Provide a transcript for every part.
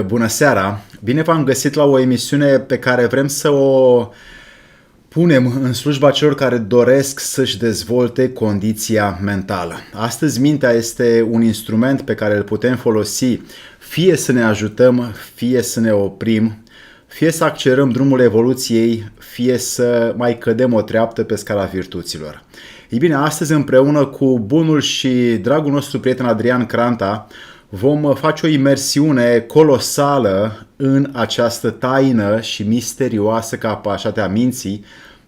Bună seara! Bine v-am găsit la o emisiune pe care vrem să o punem în slujba celor care doresc să-și dezvolte condiția mentală. Astăzi mintea este un instrument pe care îl putem folosi fie să ne ajutăm, fie să ne oprim, fie să accelerăm drumul evoluției, fie să mai cădem o treaptă pe scala virtuților. Ei bine, astăzi împreună cu bunul și dragul nostru prieten Adrian Cranta vom face o imersiune colosală în această taină și misterioasă capacitate a minții,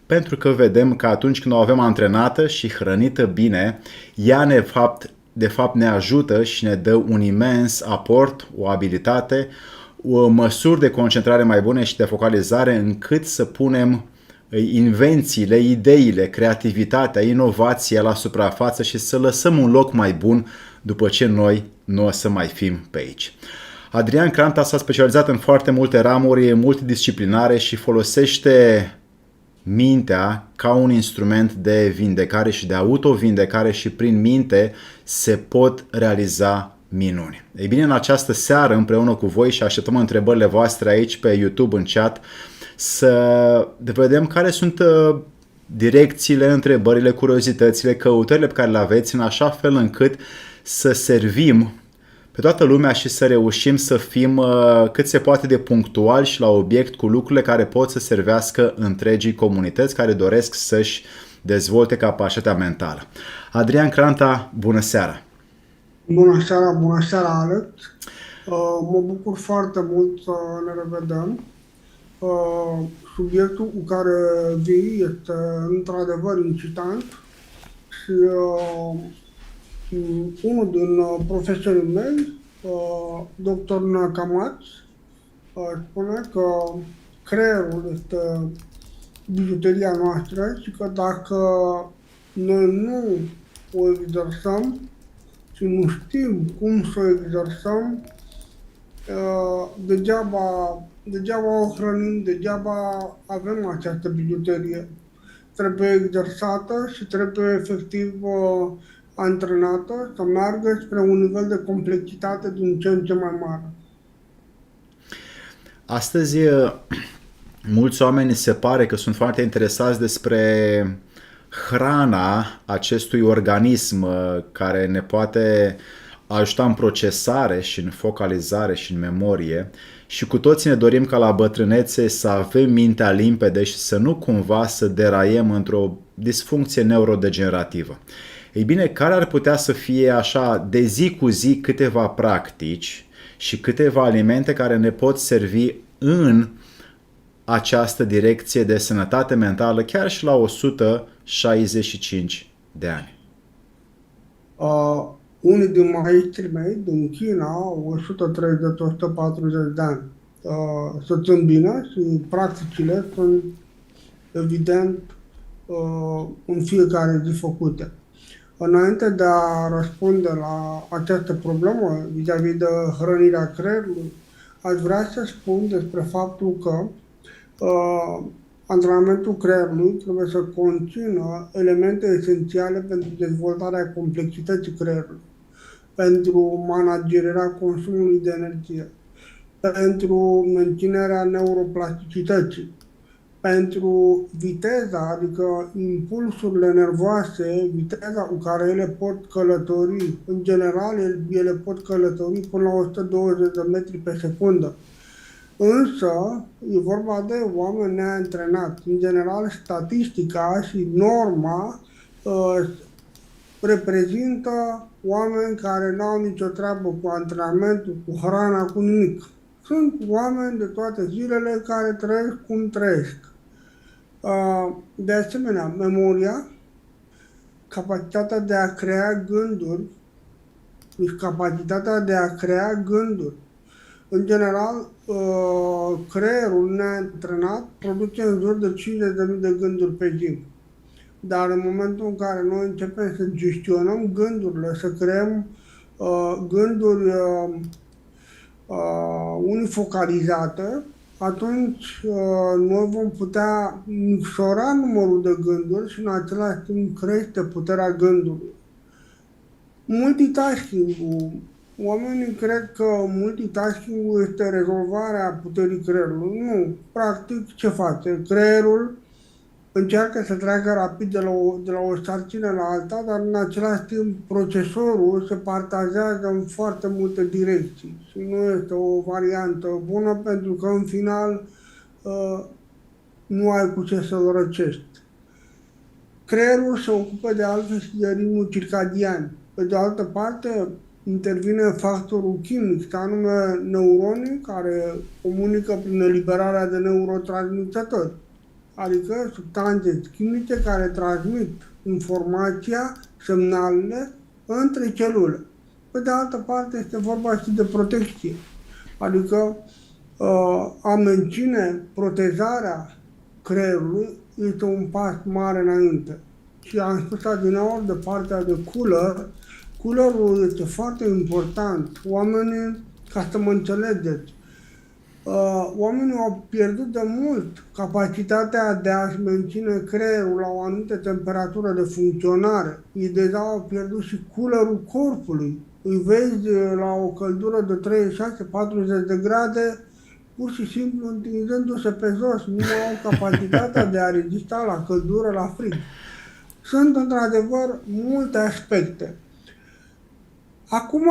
pentru că vedem că atunci când o avem antrenată și hrănită bine, ea de fapt ne ajută și ne dă un imens aport, o abilitate, măsuri de concentrare mai bune și de focalizare încât să punem invențiile, ideile, creativitatea, inovația la suprafață și să lăsăm un loc mai bun după ce noi nu o să mai fim pe aici. Adrian Cranta s-a specializat în foarte multe ramuri multidisciplinare și folosește mintea ca un instrument de vindecare și de autovindecare și prin minte se pot realiza minuni. Ei bine, în această seară împreună cu voi și așteptăm întrebările voastre aici pe YouTube în chat să vedem care sunt direcțiile, întrebările, curiozitățile, căutările pe care le aveți în așa fel încât să servim pe toată lumea și să reușim să fim cât se poate de punctuali și la obiect cu lucrurile care pot să servească întregii comunități care doresc să-și dezvolte capacitatea mentală. Adrian Cranta, bună seara! Bună seara, Alex. Mă bucur foarte mult să ne revedem. Subiectul cu care vii este într-adevăr incitant și unul din profesorii mei, dr. Nakamatsu, spune că creierul este bijuteria noastră și că dacă noi nu o exersăm și nu știm cum să o exersăm, degeaba o hrănim, degeaba avem această bijuterie. Trebuie exersată și trebuie efectiv antrenată să meargă spre un nivel de complexitate din ce în ce mai mare. Astăzi mulți oameni se pare că sunt foarte interesați despre hrana acestui organism care ne poate ajuta în procesare și în focalizare și în memorie și cu toții ne dorim ca la bătrânețe să avem mintea limpede și să nu cumva să deraiem într-o disfuncție neurodegenerativă. Ei bine, care ar putea să fie așa de zi cu zi câteva practici și câteva alimente care ne pot servi în această direcție de sănătate mentală chiar și la 165 de ani? Unii din maestrii mei din China au 130-140 de ani. Să țin bine și practicile sunt evident în fiecare zi făcute. Înainte de a răspunde la această problemă vis-a-vis de hrănirea creierului, aș vrea să spun despre faptul că antrenamentul creierului trebuie să conțină elemente esențiale pentru dezvoltarea complexității creierului, pentru managerarea consumului de energie, pentru menținerea neuroplasticității, pentru viteza, adică impulsurile nervoase, viteza cu care ele pot călători, în general ele pot călători până la 120 de metri pe secundă. Însă, e vorba de oameni neantrenați. În general, statistica și norma reprezintă oameni care nu au nicio treabă cu antrenamentul, cu hrana, cu nimic. Sunt oameni de toate zilele care trăiesc cum trăiesc. De asemenea, memoria, capacitatea de a crea gânduri, deci capacitatea de a crea gânduri. În general, creierul neantrenat produce în jur de 50.000 de gânduri pe zi. Dar în momentul în care noi începem să gestionăm gândurile, să creăm gânduri unifocalizate, atunci noi vom putea micșora numărul de gânduri și în același timp crește puterea gândului. Multitasking-ul Oamenii cred că multitasking-ul este rezolvarea puterii creierului. Nu. Practic, ce face? Creierul încearcă să treacă rapid de la o sarcină la alta, dar în același timp procesorul se partajează în foarte multe direcții și nu este o variantă bună pentru că în final nu ai cu ce să-l răcești. Creierul se ocupă de altfel și de ritmul circadian. Pe de altă parte, intervine factorul chimic, anume neuronii care comunică prin eliberarea de neurotransmițători, adică substanțe chimice care transmit informația, semnalele între celule. Pe de altă parte, este vorba și de protecție, adică a menține protejarea creierului este un pas mare înainte. Și am spus adineaori de partea de cooler, coolerul este foarte important. Oamenii, ca să mă înțelegeți, oamenii au pierdut de mult capacitatea de a-și menține creierul la o anumită temperatură de funcționare. Ei deja au pierdut și coolerul corpului. Îi vezi la o căldură de 36-40 de grade, pur și simplu întinzându-se pe jos, nu au capacitatea de a rezista la căldură, la frig. Sunt într-adevăr multe aspecte. Acum,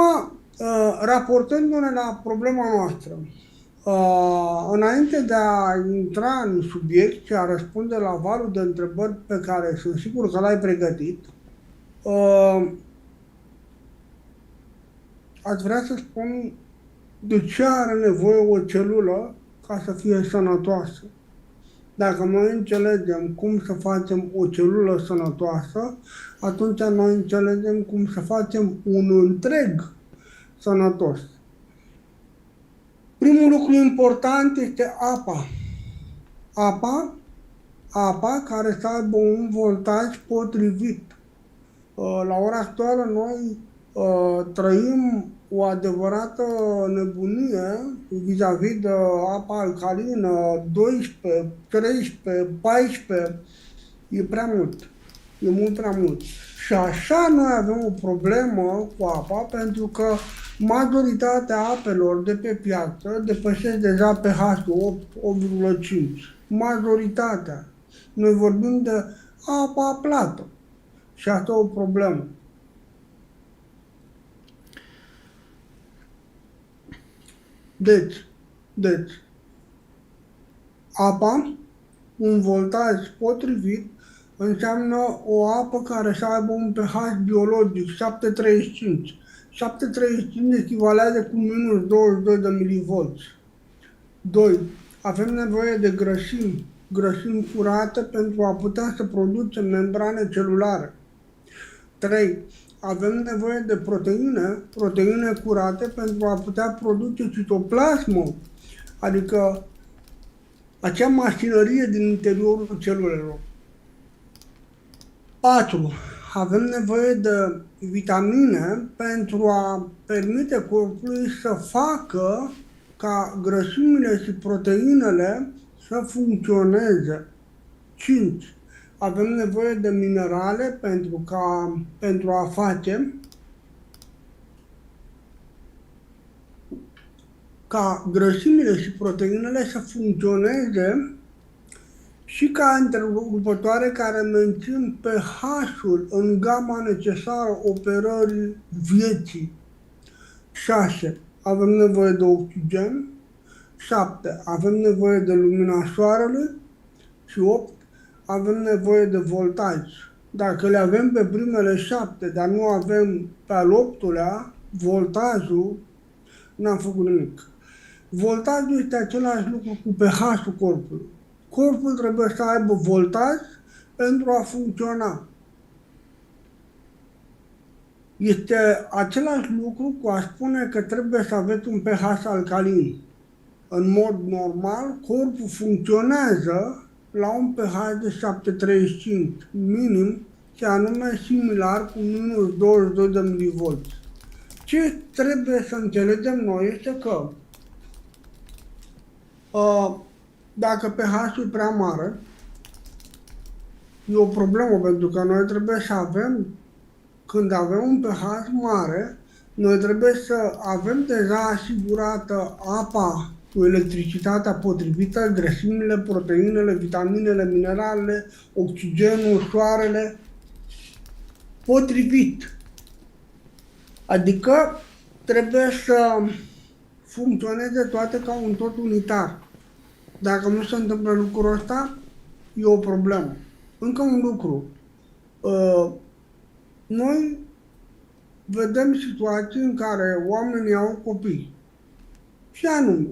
raportându-ne la problema noastră, înainte de a intra în subiect și a răspunde la valul de întrebări pe care sunt sigur că l-ai pregătit, aș vrea să spun de ce are nevoie o celulă ca să fie sănătoasă. Dacă noi înțelegem cum să facem o celulă sănătoasă, atunci noi înțelegem cum să facem un întreg sănătos. Primul lucru important este apa. Apa care să aibă un voltaj potrivit. La ora actuală noi trăim o adevărată nebunie vis-a-vis de apa alcalină, 12, 13, 14, e prea mult. E mult prea mult. Și așa noi avem o problemă cu apa, pentru că majoritatea apelor de pe piață depășesc deja pH-ul 8,5. Majoritatea. Noi vorbim de apa plată. Și asta e o problemă. Deci, apa, un voltaj potrivit, înseamnă o apă care să aibă un pH biologic 7,35. 7,35 echivalează cu minus 22 de milivolți. 2. Avem nevoie de grăsimi curate pentru a putea să producem membrane celulare. 3. Avem nevoie de proteine curate pentru a putea produce citoplasmă, adică acea mașinărie din interiorul celulelor. 4. Avem nevoie de vitamine pentru a permite corpului să facă ca grăsimile și proteinele să funcționeze. 5. Avem nevoie de minerale pentru a face ca grăsimile și proteinele să funcționeze și ca întrerupătoare care mențin pH-ul în gama necesară operării vieții. 6. Avem nevoie de oxigen. 7. Avem nevoie de lumina soarelui. Și 8. Avem nevoie de voltaj. Dacă le avem pe primele 7, dar nu avem pe al 8-lea, voltajul, n-am făcut nimic. Voltajul este același lucru cu pH-ul corpului. Corpul trebuie să aibă voltaj pentru a funcționa. Este același lucru cu a spune că trebuie să aveți un pH alcalin. În mod normal, corpul funcționează la un pH de 7,35 minim, și anume similar cu minus 22 de milivolți. Ce trebuie să înțelegem noi este că dacă pH-ul e prea mare, e o problemă, pentru că noi trebuie să avem, când avem un pH mare, Noi trebuie să avem deja asigurată apa cu electricitatea potrivită, grăsimile, proteinele, vitaminele, mineralele, oxigenul, soarele, potrivit. Adică trebuie să funcționeze toate ca un tot unitar. Dacă nu se întâmplă lucrul ăsta, e o problemă. Încă un lucru. Noi vedem situații în care oamenii au copii. Și anume,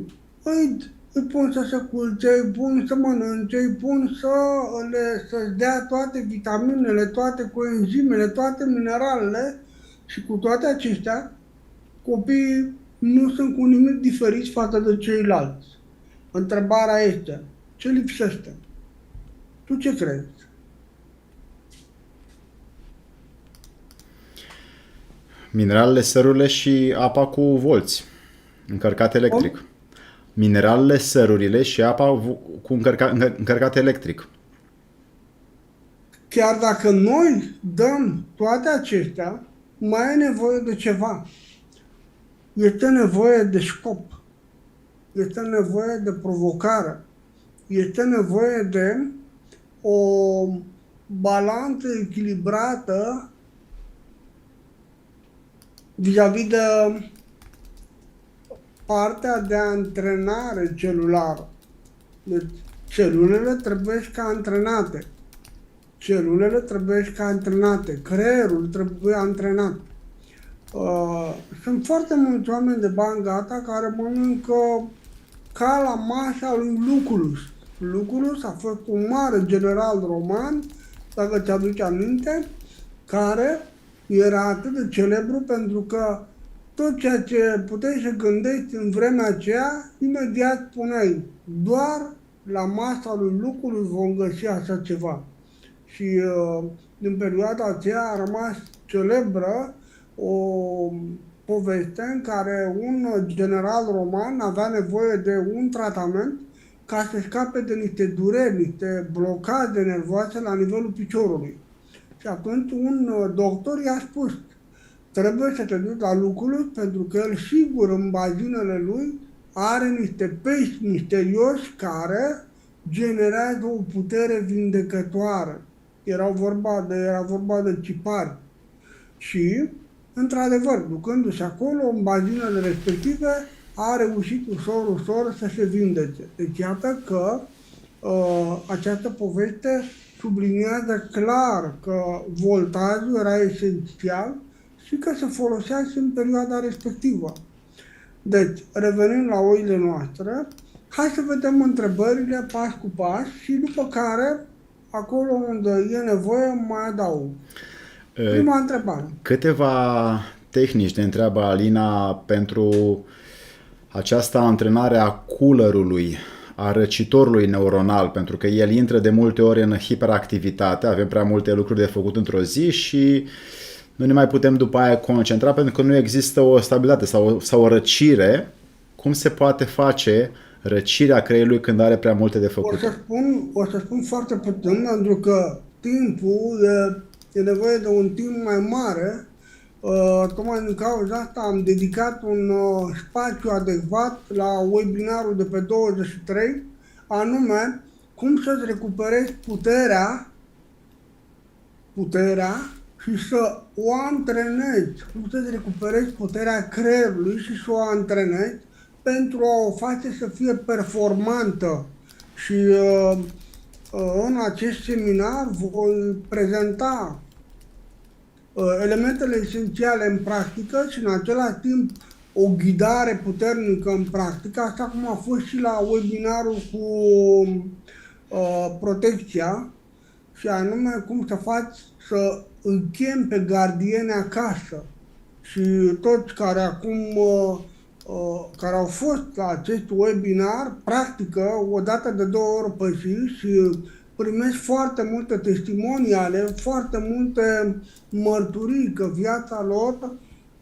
îi pun să se culce, îi pun să mănânce, îi pun să-și dea toate vitaminele, toate coenzimele, toate mineralele și cu toate acestea, copiii nu sunt cu nimic diferiți față de ceilalți. Întrebarea este, ce lipsește? Tu ce crezi? Mineralele, sărurile și apa cu volți, încărcat electric. Mineralele, sărurile și apa cu încărcat electric. Chiar dacă noi dăm toate acestea, mai e nevoie de ceva. Este nevoie de scop. Este nevoie de provocare. Este nevoie de o balanță echilibrată vis-a-vis de partea de antrenare celulară. Deci, celulele trebuie ca antrenate. Celulele trebuie ca antrenate. Creierul trebuie antrenat. Sunt foarte mulți oameni de bani gata care mănâncă ca la masa lui Lucullus. Lucullus a fost un mare general roman, dacă ți-aduci aminte, care era atât de celebru pentru că tot ceea ce puteai să gândești în vremea aceea, imediat puneai, doar la masa lui Lucullus vom găsi așa ceva. Și din perioada aceea a rămas celebră o poveste în care un general roman avea nevoie de un tratament ca să scape de niște dureri, niște blocaje nervoase la nivelul piciorului. Și atunci un doctor i-a spus, trebuie să te duci la Lucullus pentru că el sigur în bazinele lui are niște pești misterioși care generează o putere vindecătoare. Era vorba de cipari. Și, într-adevăr, ducându-se acolo, în bazinele respective, a reușit ușor să se vindece. Deci iată că această poveste subliniază clar că voltajul era esențial și că se folosea și în perioada respectivă. Deci, revenind la oile noastre, hai să vedem întrebările pas cu pas și după care, acolo unde e nevoie, mai adaug. Prima întrebare. Câteva tehnici ne întreabă Alina pentru această antrenare a coolerului, a răcitorului neuronal, pentru că el intră de multe ori în hiperactivitate, avem prea multe lucruri de făcut într-o zi și nu ne mai putem după aia concentra pentru că nu există o stabilitate sau o răcire. Cum se poate face răcirea creierului când are prea multe de făcut? O să spun foarte puțin, pentru că timpul e nevoie de un timp mai mare. Tocmai din cauza asta am dedicat un spațiu adecvat la webinarul de pe 23, anume cum să-ți recuperezi puterea și să o antrenezi, cum să-ți recuperezi puterea creierului și să o antrenezi pentru a o face să fie performantă. Și în acest seminar voi prezenta elementele esențiale în practică și în același timp o ghidare puternică în practică, așa cum a fost și la webinarul cu protecția, și anume cum să faci să îi chem pe gardieni acasă. Și toți care acum care au fost la acest webinar practică o dată de 2 ori pe zi și primesc foarte multe testimoniale, foarte multe mărturii că viața lor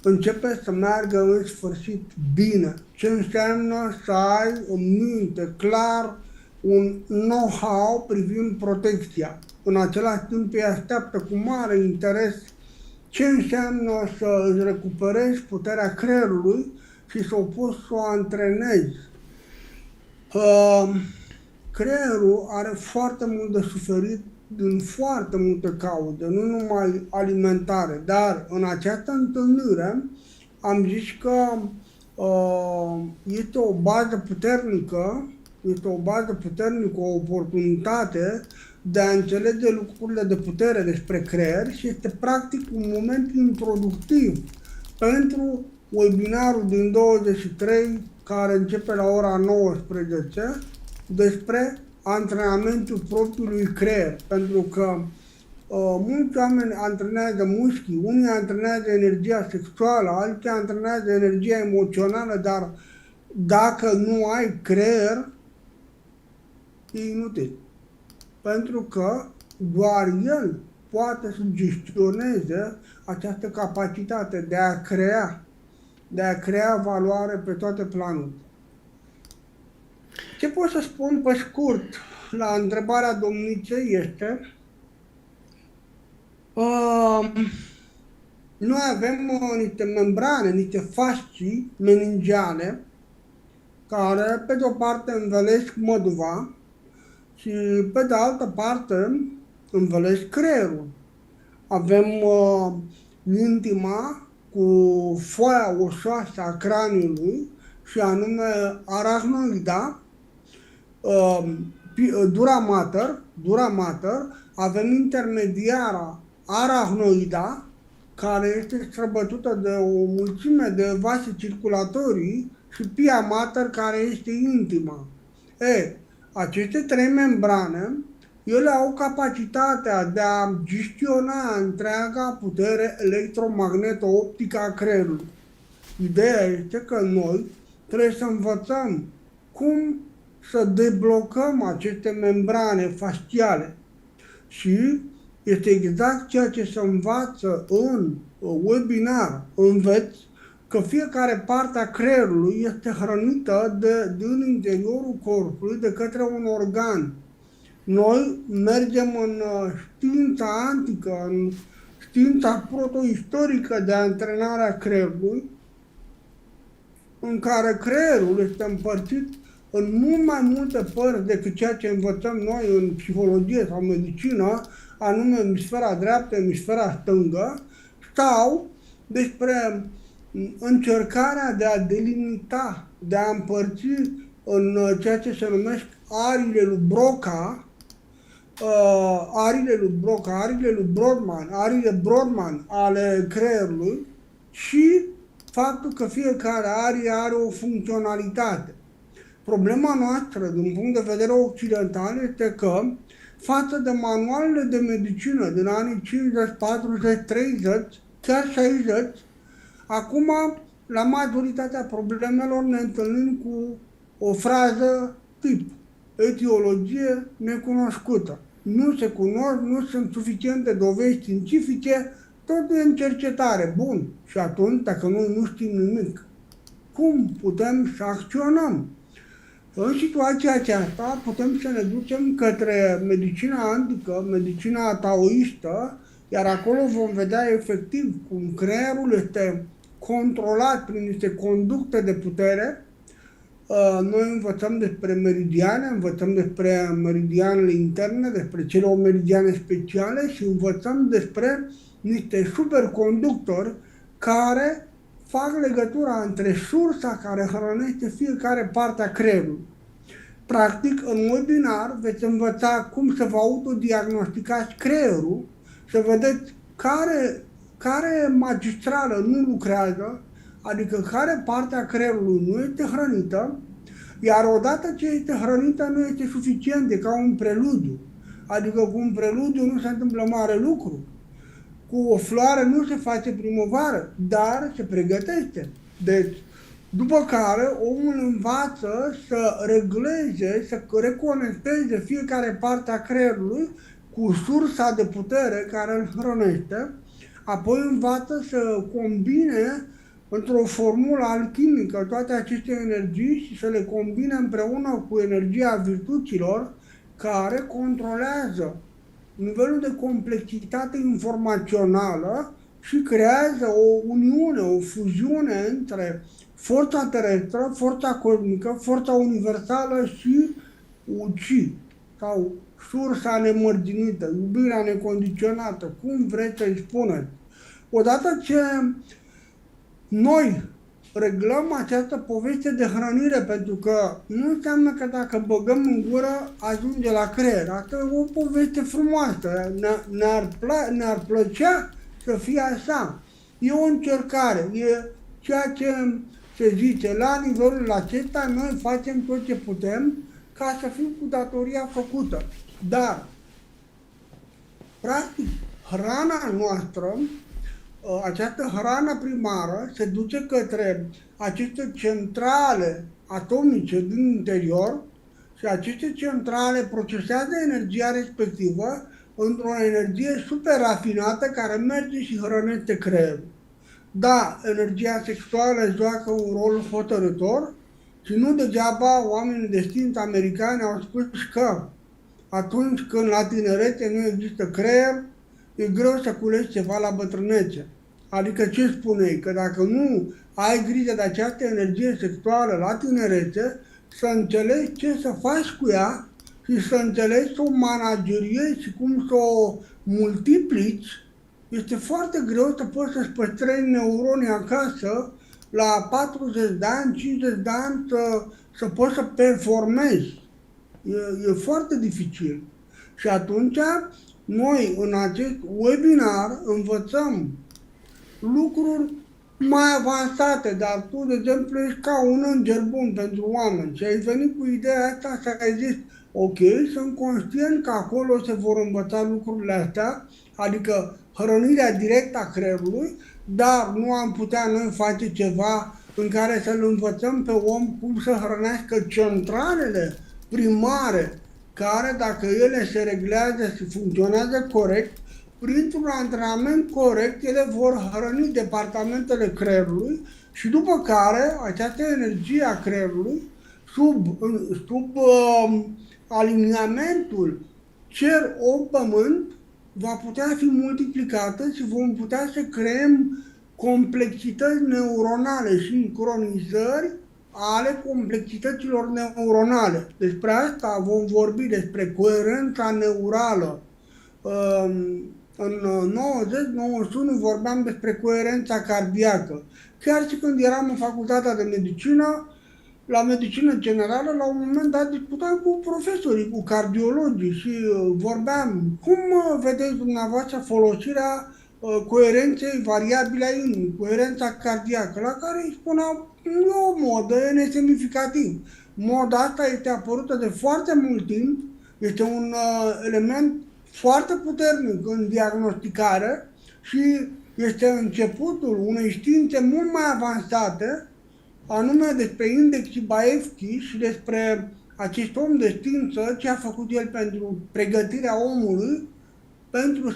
începe să meargă în sfârșit bine. Ce înseamnă să ai în minte clar un know-how privind protecția. În același timp îi așteaptă cu mare interes ce înseamnă să îți recuperezi puterea creierului și să o poți să o antrenezi. Creierul are foarte mult de suferit din foarte multe cauze, nu numai alimentare, dar în această întâlnire am zis că este o bază puternică, o oportunitate de a înțelege lucrurile de putere despre creier și este practic un moment introductiv pentru webinarul din 23, care începe la ora 19, despre antrenamentul propriului creier. Pentru că mulți oameni antrenează mușchii, unii antrenează energia sexuală, alții antrenează energia emoțională, dar dacă nu ai creier, e inutil. Pentru că doar el poate să gestioneze această capacitate de a crea valoare pe toate planurile. Ce pot să spun pe scurt la întrebarea domniței este noi avem niște membrane, niște fascii meningiale care pe de o parte învelesc măduva și pe de altă parte învelesc creierul. Avem intima cu foaia osoasă a craniului și anume arachnoida, dura mater, avem intermediara arachnoida, care este străbătută de o mulțime de vase circulatorii, și pia mater, care este intima. Aceste trei membrane, ele au capacitatea de a gestiona întreaga putere electromagneto-optică a creierului. Ideea este că noi trebuie să învățăm cum să deblocăm aceste membrane fasciale. Și este exact ceea ce se învață în webinar. Înveți că fiecare parte a creierului este hrănită din interiorul corpului de către un organ. Noi mergem în știința antică, în știința protoistorică de antrenare a creierului, în care creierul este împărțit în mult mai multe părți decât ceea ce învățăm noi în psihologie sau medicină, anume emisfera dreaptă, emisfera stângă, sau despre încercarea de a delimita, de a împărți în ceea ce se numesc ariile lui Broca, ariile Brodmann ale creierului și faptul că fiecare arie are o funcționalitate. Problema noastră, din punct de vedere occidental, este că față de manualele de medicină din anii 50, 40, 30, chiar 60, acum, la majoritatea problemelor ne întâlnim cu o frază tip: etiologie necunoscută. Nu se cunosc, nu sunt suficiente dovezi științifice, totul e în cercetare. Bun. Și atunci, dacă noi nu știm nimic, cum putem să acționăm? În situația aceasta putem să ne ducem către medicina antică, medicina taoistă, iar acolo vom vedea efectiv cum creierul este controlat prin niște conducte de putere. Noi învățăm despre meridiane, învățăm despre meridianele interne, despre cele 8 meridiane speciale și învățăm despre niște superconductori care fac legătura între sursa care hrănește fiecare parte a creierului. Practic, în webinar veți învăța cum să vă autodiagnosticați creierul, să vedeți care magistrală nu lucrează, adică care parte a creierului nu este hrănită, iar odată ce este hrănită nu este suficient, de ca un preludiu. Adică cu un preludiu nu se întâmplă mare lucru. Cu o floare nu se face primăvară, dar se pregătește. Deci, după care omul învață să regleze, să reconecteze fiecare parte a creierului cu sursa de putere care îl hrănește, apoi învață să combine într-o formulă alchimică toate aceste energii și să le combine împreună cu energia virtuților care controlează nivelul de complexitate informațională și creează o uniune, o fuziune între forța terestră, forța cosmică, forța universală și UCI, sau sursa nemărginită, iubirea necondiționată, cum vreți să-i spuneți. Odată ce noi reglăm această poveste de hrănire, pentru că nu înseamnă că dacă băgăm în gură ajunge la creier. Asta e o poveste frumoasă, ne-ar plăcea să fie așa. E o încercare, e ceea ce se zice, la nivelul acesta noi facem tot ce putem ca să fim cu datoria făcută. Dar, practic, hrana noastră, această hrană primară se duce către aceste centrale atomice din interior și aceste centrale procesează energia respectivă într-o energie super rafinată care merge și hrănește creierul. Da, energia sexuală joacă un rol hotărător și nu degeaba oamenii de știință americani au spus că atunci când la tinerețe nu există creier, e greu să culegi ceva la bătrânețe. Adică ce spune ei? Că dacă nu ai grijă de această energie sexuală la tinerețe, să înțelegi ce să faci cu ea și să înțelegi să o manageriezi și cum să o multiplici, este foarte greu să poți să-ți păstrezi neuronii acasă la 40 de ani, 50 de ani, să poți să performezi. E foarte dificil. Și atunci, noi în acest webinar învățăm lucruri mai avansate, dar tu, de exemplu, ești ca un înger bun pentru oameni și ai venit cu ideea asta să ai zis, ok, sunt conștient că acolo se vor învăța lucrurile astea, adică hrănirea directă a creierului, dar nu am putea noi face ceva în care să-l învățăm pe om cum să hrănească centralele primare, care, dacă ele se reglează și funcționează corect, printr-un antrenament corect, ele vor hrăni departamentele creierului și după care această energie a creierului, sub aliniamentul cer-om-pământ, va putea fi multiplicată și vom putea să creăm complexități neuronale și sincronizări ale complexităților neuronale. Despre asta vom vorbi, despre coerența neurală. În 90-91 vorbeam despre coerența cardiacă. Chiar și când eram în facultatea de medicină, la medicină generală, la un moment dat discutam cu profesorii, cu cardiologii și vorbeam cum vedeți dumneavoastră folosirea coerenței variabile a inimii, coerența cardiacă, la care îi spuneau, nu o modă, e nesemnificativ. Moda asta este apărută de foarte mult timp, este un element foarte puternic în diagnosticare și este începutul unei științe mult mai avansate, anume despre Index Baevski și despre acest om de știință, ce a făcut el pentru pregătirea omului, pentru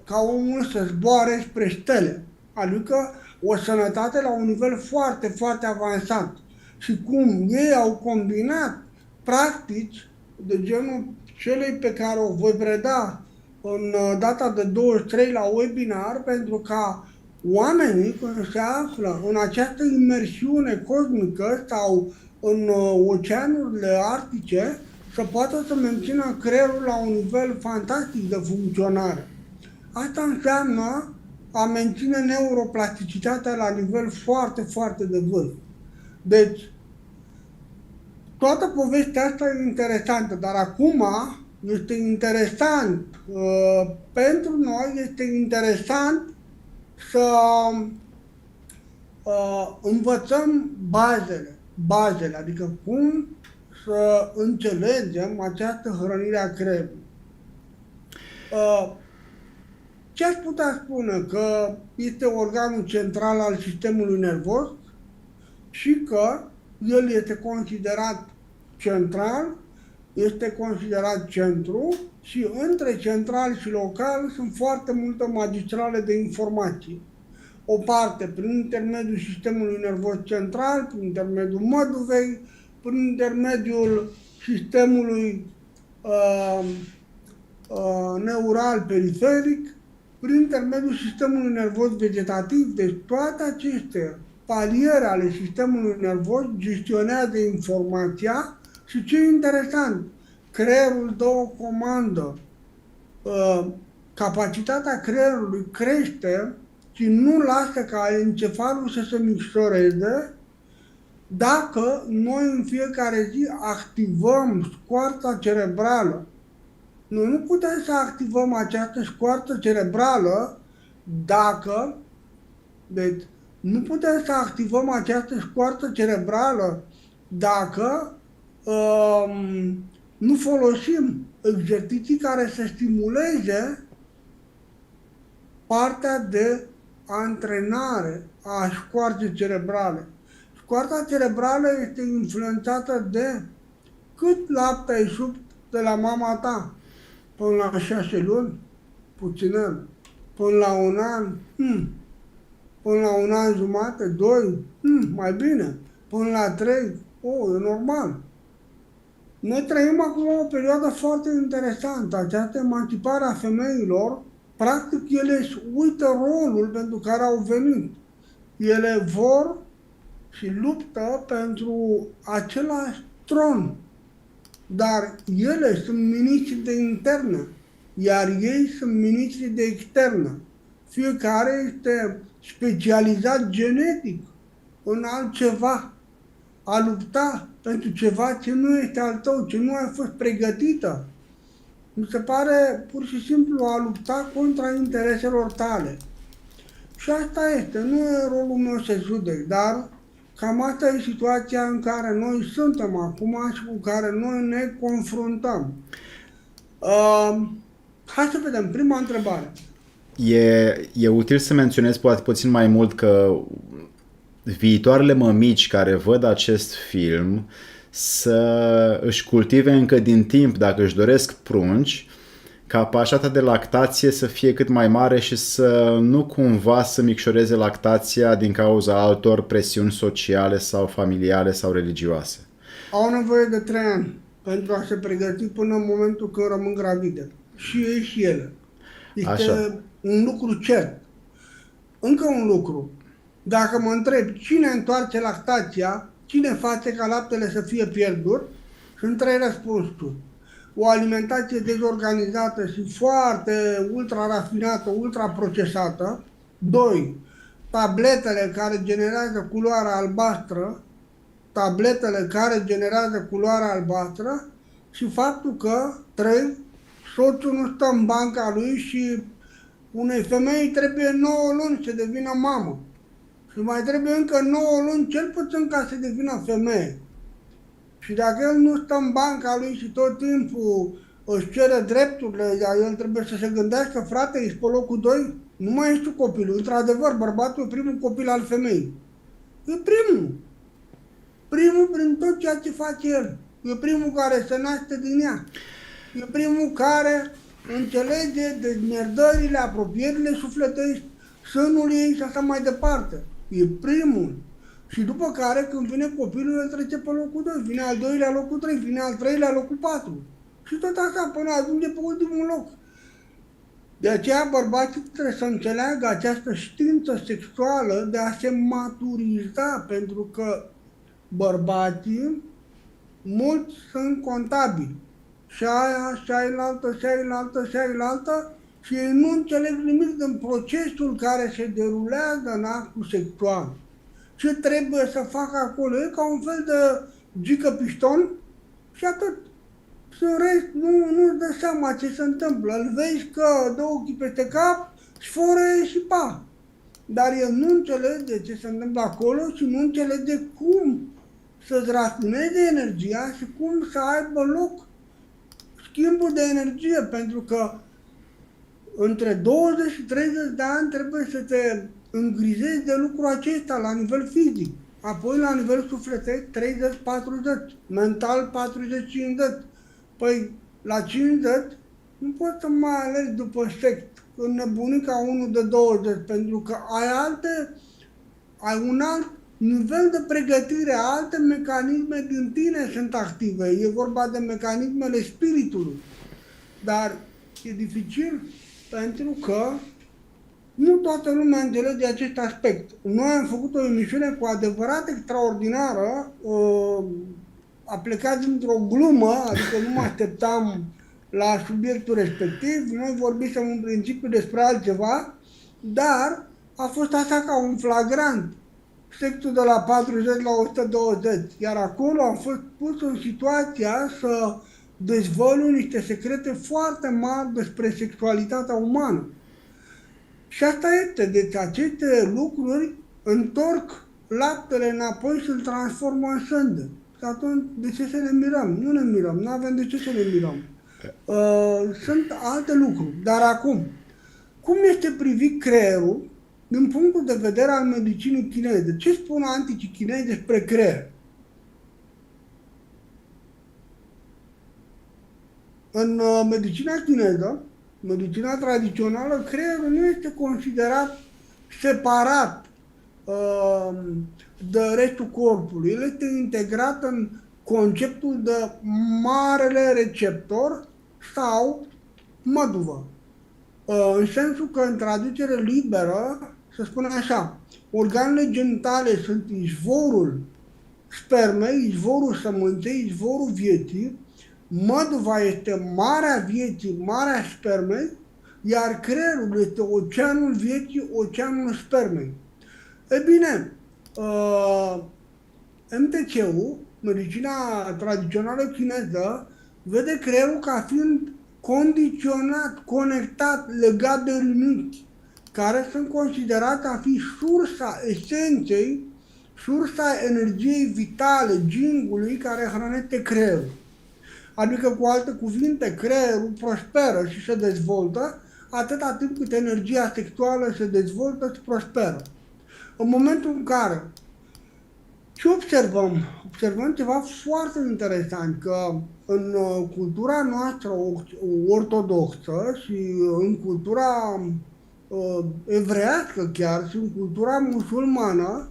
ca omul să zboare spre stele, adică o sănătate la un nivel foarte, foarte avansat. Și cum ei au combinat practici de genul celei pe care o voi preda în data de 23 la webinar, pentru ca oamenii, când se află în această imersiune cosmică sau în oceanurile arctice, să poată să mențină creierul la un nivel fantastic de funcționare. Asta înseamnă a menține neuroplasticitatea la nivel foarte, foarte de vârf. Deci, toată povestea asta e interesantă, dar acum este interesant, pentru noi este interesant să învățăm bazele, adică cum să înțelegem această hrănire a creierului. Ce aș putea spune? Că este organul central al sistemului nervos și că el este considerat central, este considerat centru și între central și local sunt foarte multe magistrale de informații. O parte prin intermediul sistemului nervos central, prin intermediul măduvei, prin intermediul sistemului neural periferic prin intermediul sistemului nervos vegetativ. Deci toate aceste paliere ale sistemului nervos gestionează informația și ce e interesant, creierul dă o comandă, capacitatea creierului crește și nu lasă ca encefalul să se micșoreze dacă noi în fiecare zi activăm scoarța cerebrală. Noi nu putem să activăm această scoarță cerebrală dacă, deci, nu putem să activăm această scoarță cerebrală dacă nu folosim exerciții care să stimuleze partea de antrenare a scoarței cerebrale. Scoarța cerebrală este influențată de cât lapte ai subt de la mama ta. Până la 6 luni, puținel. Până la un an, până la un an jumate, 2, mai bine. Până la 3, e normal. Noi trăim acum o perioadă foarte interesantă, această emancipare a femeilor. Practic, ele își uită rolul pentru care au venit. Ele vor și luptă pentru același tron. Dar ele sunt miniștri de internă, iar ei sunt miniștri de externă. Fiecare este specializat genetic în altceva, a lupta pentru ceva ce nu este al tău, ce nu ai fost pregătită. Mi se pare pur și simplu a lupta contra intereselor tale. Și asta este, nu e rolul meu să judec, dar cam asta e situația în care noi suntem acum și cu care noi ne confruntăm. Hai să vedem, prima întrebare. E util să menționez poate puțin mai mult că viitoarele mămici care văd acest film să își cultive încă din timp, dacă își doresc prunci, capacitatea de lactație să fie cât mai mare și să nu cumva să micșoreze lactația din cauza altor presiuni sociale sau familiale sau religioase. Au nevoie de 3 ani pentru a se pregăti până în momentul când rămân gravide. Și ei și ele. Este Așa. un lucru cert. Încă un lucru. Dacă mă întreb cine întoarce lactația, cine face ca laptele să fie pierdut, sunt 3 răspunsuri. O alimentație dezorganizată și foarte ultra-rafinată, ultra-procesată. 2. Tabletele care generează culoarea albastră, și faptul că 3. Soțul nu stă în banca lui și unei femei trebuie 9 luni să devină mamă. Și mai trebuie încă 9 luni cel puțin ca să devină femeie. Și dacă el nu stă în banca lui și tot timpul își cere drepturile, iar el trebuie să se gândească, frate, ești pe locul 2, nu mai ești tu copilul. Într-adevăr, bărbatul e primul copil al femeii. E primul. Primul prin tot ceea ce face el. E primul care se naște din ea. E primul care înțelege dezmerdările, apropierile sufletești, sânul ei și așa mai departe. E primul. Și după care, când vine copilul, el trece pe locul 2, vine al doilea locul 3, vine al treilea locul 4. Și tot așa, până ajunge pe ultimul loc. De aceea, bărbații trebuie să înțeleagă această știință sexuală de a se maturiza, pentru că bărbații, mulți sunt contabili. Și aia, și ailaltă, și ailaltă, și ailaltă, și ei nu înțeleg nimic din procesul care se derulează în actul sexual. Ce trebuie să facă acolo? E ca un fel de gică piston și atât. Și în rest nu-ți dă seama ce se întâmplă. Îl vezi că dă ochii peste cap, sfore și pa. Dar el nu înțelege ce se întâmplă acolo și nu înțelege cum să-ți rafineze energia și cum să aibă loc schimbul de energie, pentru că între 20 și 30 de ani trebuie să te îngrijezi de lucrul acesta la nivel fizic, apoi la nivel sufletesc 30-40, mental 40-50. Păi la 50 nu poți să mai alergi după sex, înnebunit ca unul de 20, pentru că ai un alt nivel de pregătire, alte mecanisme din tine sunt active, e vorba de mecanismele spiritului. Dar e dificil pentru că Nu toată lumea înțelege acest aspect. Noi am făcut o emisiune cu adevărat extraordinară, a plecat dintr-o glumă, adică nu mă așteptam la subiectul respectiv, noi vorbisem în principiu despre altceva, dar a fost așa ca un flagrant, sexul de la 40 la 120, iar acolo am fost pus în situația să dezvălui niște secrete foarte mari despre sexualitatea umană. Și asta este, deci aceste lucruri întorc laptele înapoi și îl transformă în sânge. Și atunci, de ce să ne mirăm? Nu ne mirăm, nu avem de ce să ne mirăm. Sunt alte lucruri. Dar acum, cum este privit creierul din punctul de vedere al medicinii chineze? Ce spun anticii chinezi despre creier? În medicina chineză, medicina tradițională, creierul nu este considerat separat de restul corpului. El este integrat în conceptul de marele receptor sau măduvă. În sensul că, în traducere liberă, se spune așa: organele genitale sunt izvorul spermei, izvorul sămânței, izvorul vieții, măduva este marea vieții, marea spermei, iar creierul este oceanul vieții, oceanul spermei. E bine, MTC-ul, medicina tradițională chineză, vede creierul ca fiind condiționat, conectat, legat de rinichi, care sunt considerate a fi sursa esenței, sursa energiei vitale, jingului care hrănește creierul. Adică, cu alte cuvinte, creierul prosperă și se dezvoltă atâta timp cât energia sexuală se dezvoltă și prosperă. În momentul în care ce observăm? Observăm ceva foarte interesant, că în cultura noastră ortodoxă și în cultura evreiască chiar și în cultura musulmană,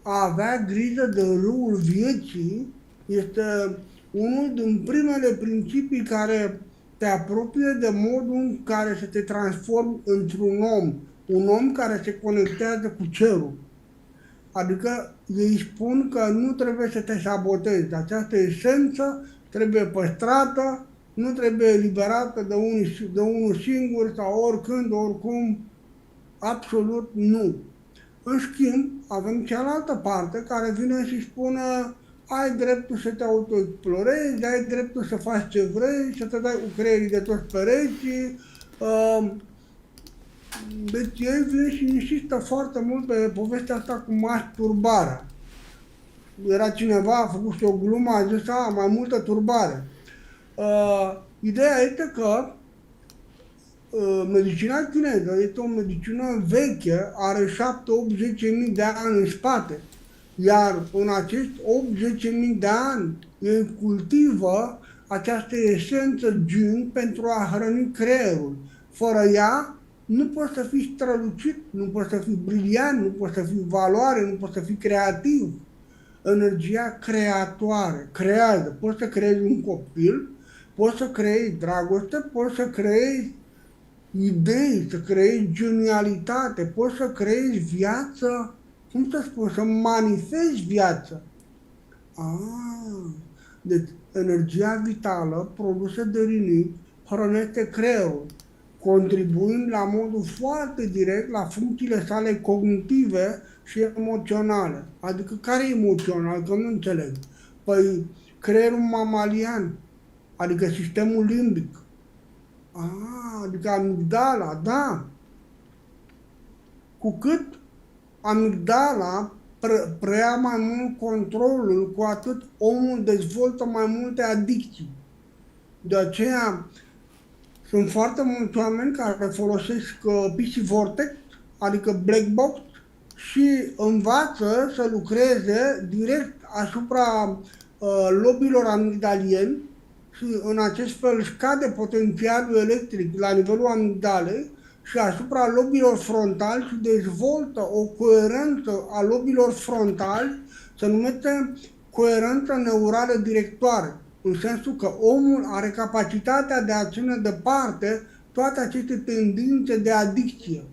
a avea grijă de râul vieții este unul din primele principii care te apropie de modul în care să te transformi într-un om, un om care se conectează cu cerul. Adică ei spun că nu trebuie să te sabotezi. Această esență trebuie păstrată, nu trebuie eliberată de unul singur sau oricând, oricum, absolut nu. În schimb, avem cealaltă parte care vine și spune: ai dreptul să te autoexplorezi, ai dreptul să faci ce vrei, să te dai cu creierii de toți pereții. Deci ei vin și insistă foarte mult pe povestea asta cu masturbarea. Era cineva, a făcut și o glumă, a zis: mai multă turbare. Ideea este că medicina chineză este o medicină veche, are 7, 8, 10.000 de ani în spate. Iar în acești 8-10.000 de ani, ei cultivă această esență jing pentru a hrăni creierul. Fără ea, nu poți să fii strălucit, nu poți să fii briliant, nu poți să fii valoare, nu poți să fii creativ. Energia creatoare, creează. Poți să creezi un copil, poți să creezi dragoste, poți să creezi idei, să creezi genialitate, poți să creezi viață, cum să spun, să manifesti viața. Deci energia vitală produsă de rinichi hrănește creierul, contribuind la modul foarte direct la funcțiile sale cognitive și emoționale. Adică care e emoțional? Că nu înțeleg. Păi creierul mamalian, adică sistemul limbic. Adică amigdala, da. Cu cât amigdala preia mai mult controlul, cu atât omul dezvoltă mai multe adicții. De aceea sunt foarte mulți oameni care folosesc PC Vortex, adică Black Box, și învață să lucreze direct asupra lobilor amigdalieni și în acest fel scade potențialul electric la nivelul amigdalei și asupra lobilor frontali și dezvoltă o coerență a lobilor frontali, se numește coerență neurală directoare, în sensul că omul are capacitatea de a ține departe toate aceste tendințe de adicție.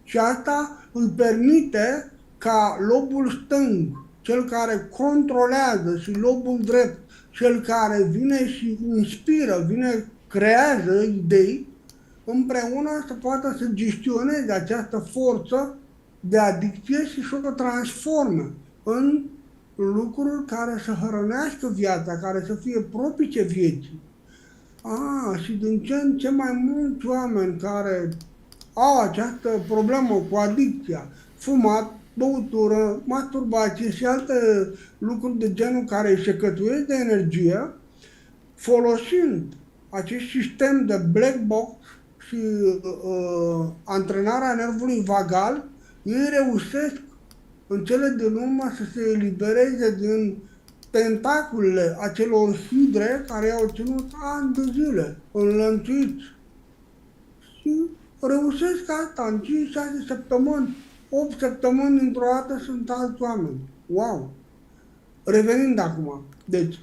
Și asta îi permite ca lobul stâng, cel care controlează, și lobul drept, cel care vine și inspiră, creează idei, împreună să poată să gestioneze această forță de adicție și să o transforme în lucruri care să hrănească viața, care să fie propice vieții. Și din ce în ce mai mulți oameni care au această problemă cu adicția, fumat, băutură, masturbație și alte lucruri de genul care îi secătuiesc de energie, folosind acest sistem de black box și antrenarea nervului vagal, ei reușesc în cele din urmă să se elibereze din tentaculele acelor hidre care i-au ținut ani de zile înlănțuiți. Și reușesc asta în 5-6 săptămâni, 8 săptămâni dintr-o dată sunt alți oameni. Wow! Revenind acum, deci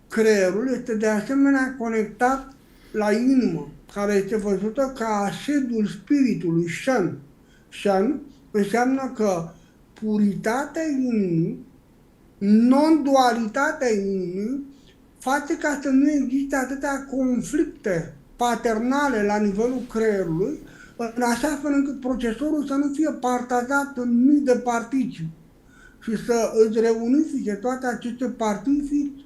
creierul este de asemenea conectat la inimă, care este văzută ca aședul spiritului, Shen. Shen înseamnă că puritatea inimii, non-dualitatea inimii, face ca să nu existe atâtea conflicte paternale la nivelul creierului, în așa fel încât procesorul să nu fie partajat în mii de particii și să îți reunifice toate aceste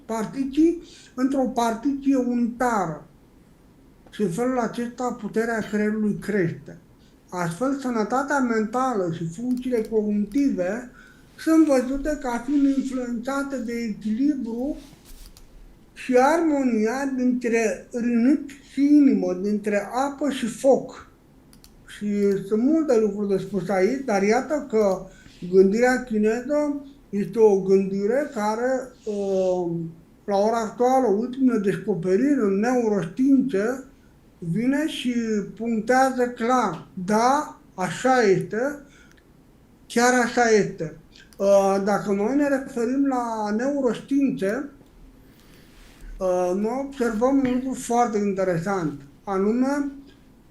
particii într-o partiție unitară. Și în felul acesta puterea creierului crește. Astfel, sănătatea mentală și funcțiile cognitive sunt văzute ca fiind influențate de echilibru și armonia dintre rânic și inimă, dintre apă și foc. Și sunt multe lucruri de spus aici, dar iată că gândirea chineză este o gândire care, la ora actuală, ultimele descoperiri în neuroștiințe, vine și punctează clar. Da, așa este, chiar așa este. Dacă noi ne referim la neuroștiințe, noi observăm un lucru foarte interesant, anume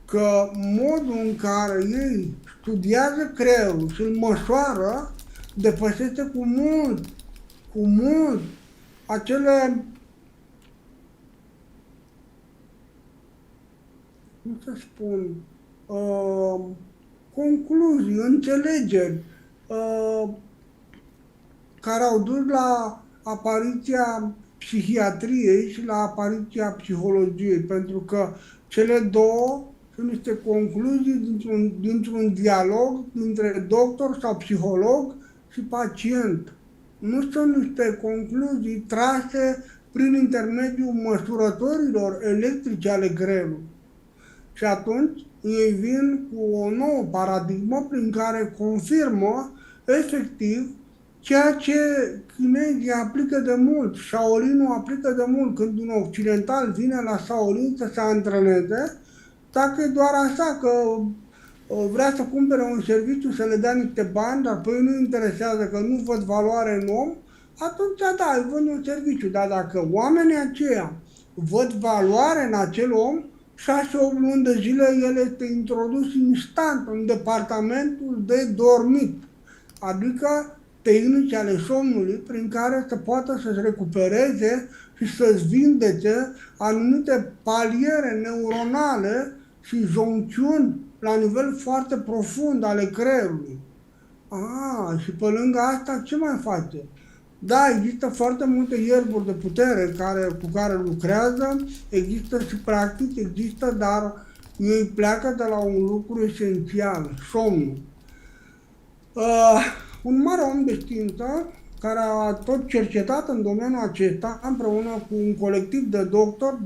că modul în care ei studiază creierul și îl măsoară depășește cu mult acele, cum să spun, concluzii, înțelegeri, care au dus la apariția psihiatriei și la apariția psihologiei, pentru că cele două sunt niște concluzii dintr-un dialog dintre doctor sau psiholog și pacient. Nu sunt niște concluzii trase prin intermediul măsurătorilor electrice ale creierului. Și atunci ei vin cu o nouă paradigmă prin care confirmă efectiv ceea ce chinezii aplică de mult, Shaolinul aplică de mult. Când un occidental vine la Shaolin să se antreneze, dacă e doar așa că vrea să cumpere un serviciu, să le dea niște bani, dar pe ei nu interesează că nu văd valoare în om, atunci da, îi vând un serviciu. Dar dacă oamenii aceia văd valoare în acel om, 6-8 luni de zile el este introdus instant în departamentul de dormit, adică tehnici ale somnului prin care să poată să-și recupereze și să-și vindece anumite paliere neuronale și joncțiuni la nivel foarte profund ale creierului. Și pe lângă asta ce mai face? Da, există foarte multe ierburi de putere cu care lucrează, există și practici, dar ei pleacă de la un lucru esențial, somnul. Un mare om de știință, care a tot cercetat în domeniul acesta, împreună cu un colectiv de doctori